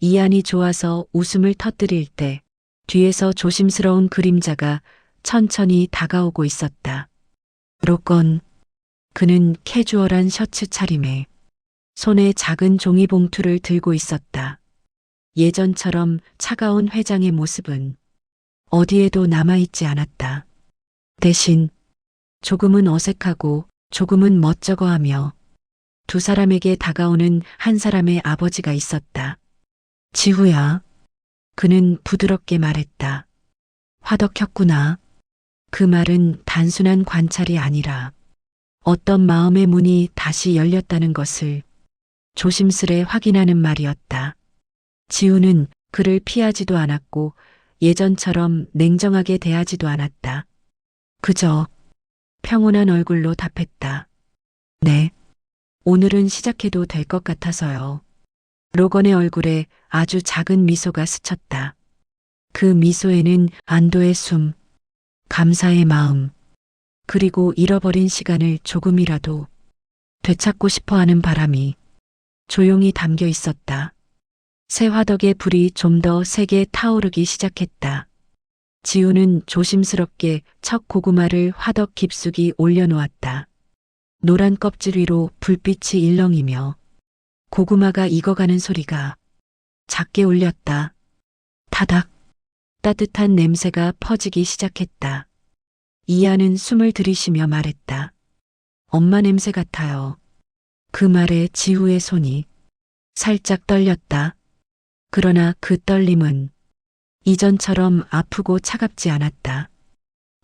이안이 좋아서 웃음을 터뜨릴 때 뒤에서 조심스러운 그림자가 천천히 다가오고 있었다. 로건. 그는 캐주얼한 셔츠 차림에 손에 작은 종이봉투를 들고 있었다. 예전처럼 차가운 회장의 모습은 어디에도 남아있지 않았다. 대신 조금은 어색하고 조금은 멋쩍어하며 두 사람에게 다가오는 한 사람의 아버지가 있었다. 지우야. 그는 부드럽게 말했다. 화덕 켰구나. 그 말은 단순한 관찰이 아니라 어떤 마음의 문이 다시 열렸다는 것을 조심스레 확인하는 말이었다. 지우는 그를 피하지도 않았고 예전처럼 냉정하게 대하지도 않았다. 그저 평온한 얼굴로 답했다. 네, 오늘은 시작해도 될 것 같아서요. 로건의 얼굴에 아주 작은 미소가 스쳤다. 그 미소에는 안도의 숨, 감사의 마음, 그리고 잃어버린 시간을 조금이라도 되찾고 싶어하는 바람이 조용히 담겨 있었다. 새 화덕의 불이 좀 더 세게 타오르기 시작했다. 지우는 조심스럽게 첫 고구마를 화덕 깊숙이 올려놓았다. 노란 껍질 위로 불빛이 일렁이며 고구마가 익어가는 소리가 작게 울렸다. 타닥. 따뜻한 냄새가 퍼지기 시작했다. 이안은 숨을 들이쉬며 말했다. 엄마 냄새 같아요. 그 말에 지우의 손이 살짝 떨렸다. 그러나 그 떨림은 이전처럼 아프고 차갑지 않았다.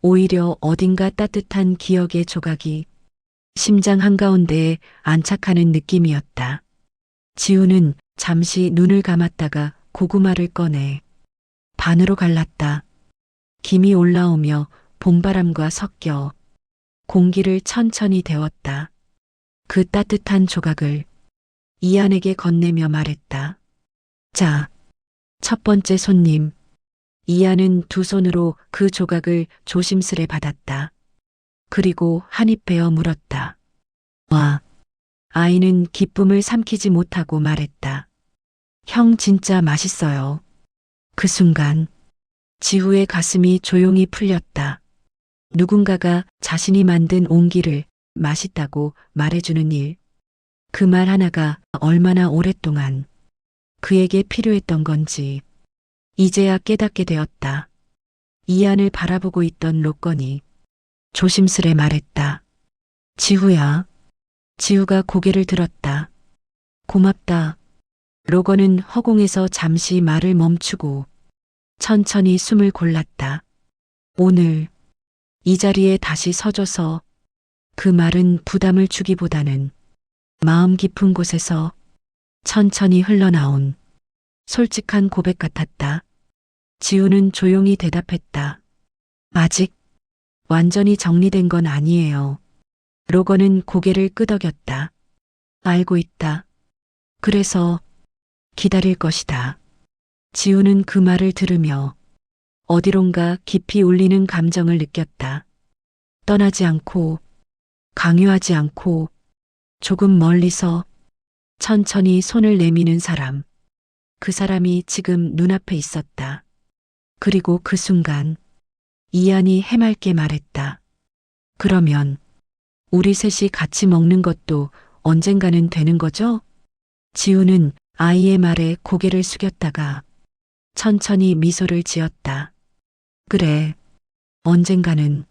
오히려 어딘가 따뜻한 기억의 조각이 심장 한가운데에 안착하는 느낌이었다. 지우는 잠시 눈을 감았다가 고구마를 꺼내 반으로 갈랐다. 김이 올라오며 봄바람과 섞여 공기를 천천히 데웠다. 그 따뜻한 조각을 이안에게 건네며 말했다. 자, 첫 번째 손님. 이안은 두 손으로 그 조각을 조심스레 받았다. 그리고 한입 베어 물었다. 와. 아이는 기쁨을 삼키지 못하고 말했다. 형 진짜 맛있어요. 그 순간 지후의 가슴이 조용히 풀렸다. 누군가가 자신이 만든 온기를 맛있다고 말해주는 일. 그 말 하나가 얼마나 오랫동안 그에게 필요했던 건지 이제야 깨닫게 되었다. 이안을 바라보고 있던 로건이 조심스레 말했다. 지후야. 지후가 고개를 들었다. 고맙다. 로건은 허공에서 잠시 말을 멈추고 천천히 숨을 골랐다. 오늘 이 자리에 다시 서줘서 그 말은 부담을 주기보다는 마음 깊은 곳에서 천천히 흘러나온 솔직한 고백 같았다. 지우는 조용히 대답했다. 아직 완전히 정리된 건 아니에요. 로건은 고개를 끄덕였다. 알고 있다. 그래서 기다릴 것이다. 지우는 그 말을 들으며 어디론가 깊이 울리는 감정을 느꼈다. 떠나지 않고, 강요하지 않고, 조금 멀리서 천천히 손을 내미는 사람. 그 사람이 지금 눈앞에 있었다. 그리고 그 순간 이안이 해맑게 말했다. 그러면 우리 셋이 같이 먹는 것도 언젠가는 되는 거죠? 지우는 아이의 말에 고개를 숙였다가 천천히 미소를 지었다. 그래, 언젠가는.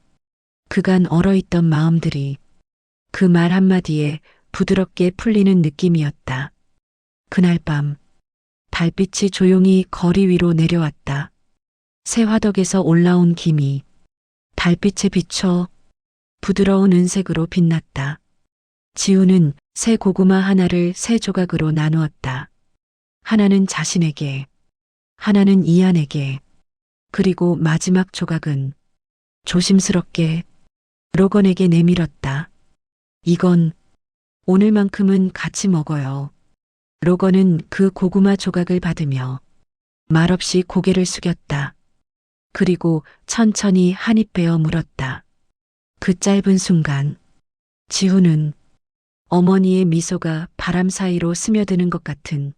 그간 얼어있던 마음들이 그 말 한마디에 부드럽게 풀리는 느낌이었다. 그날 밤 달빛이 조용히 거리 위로 내려왔다. 새 화덕에서 올라온 김이 달빛에 비춰 부드러운 은색으로 빛났다. 지우는 새 고구마 하나를 세 조각으로 나누었다. 하나는 자신에게, 하나는 이안에게, 그리고 마지막 조각은 조심스럽게 로건에게 내밀었다. 이건 오늘만큼은 같이 먹어요. 로건은 그 고구마 조각을 받으며 말없이 고개를 숙였다. 그리고 천천히 한입 베어 물었다. 그 짧은 순간 지우는 어머니의 미소가 바람 사이로 스며드는 것 같은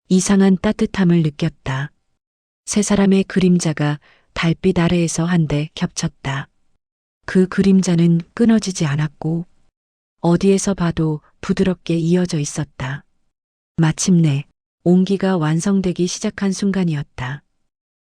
이상한 따뜻함을 느꼈다. 세 사람의 그림자가 달빛 아래에서 한데 겹쳤다. 그 그림자는 끊어지지 않았고 어디에서 봐도 부드럽게 이어져 있었다. 마침내 온기가 완성되기 시작한 순간이었다.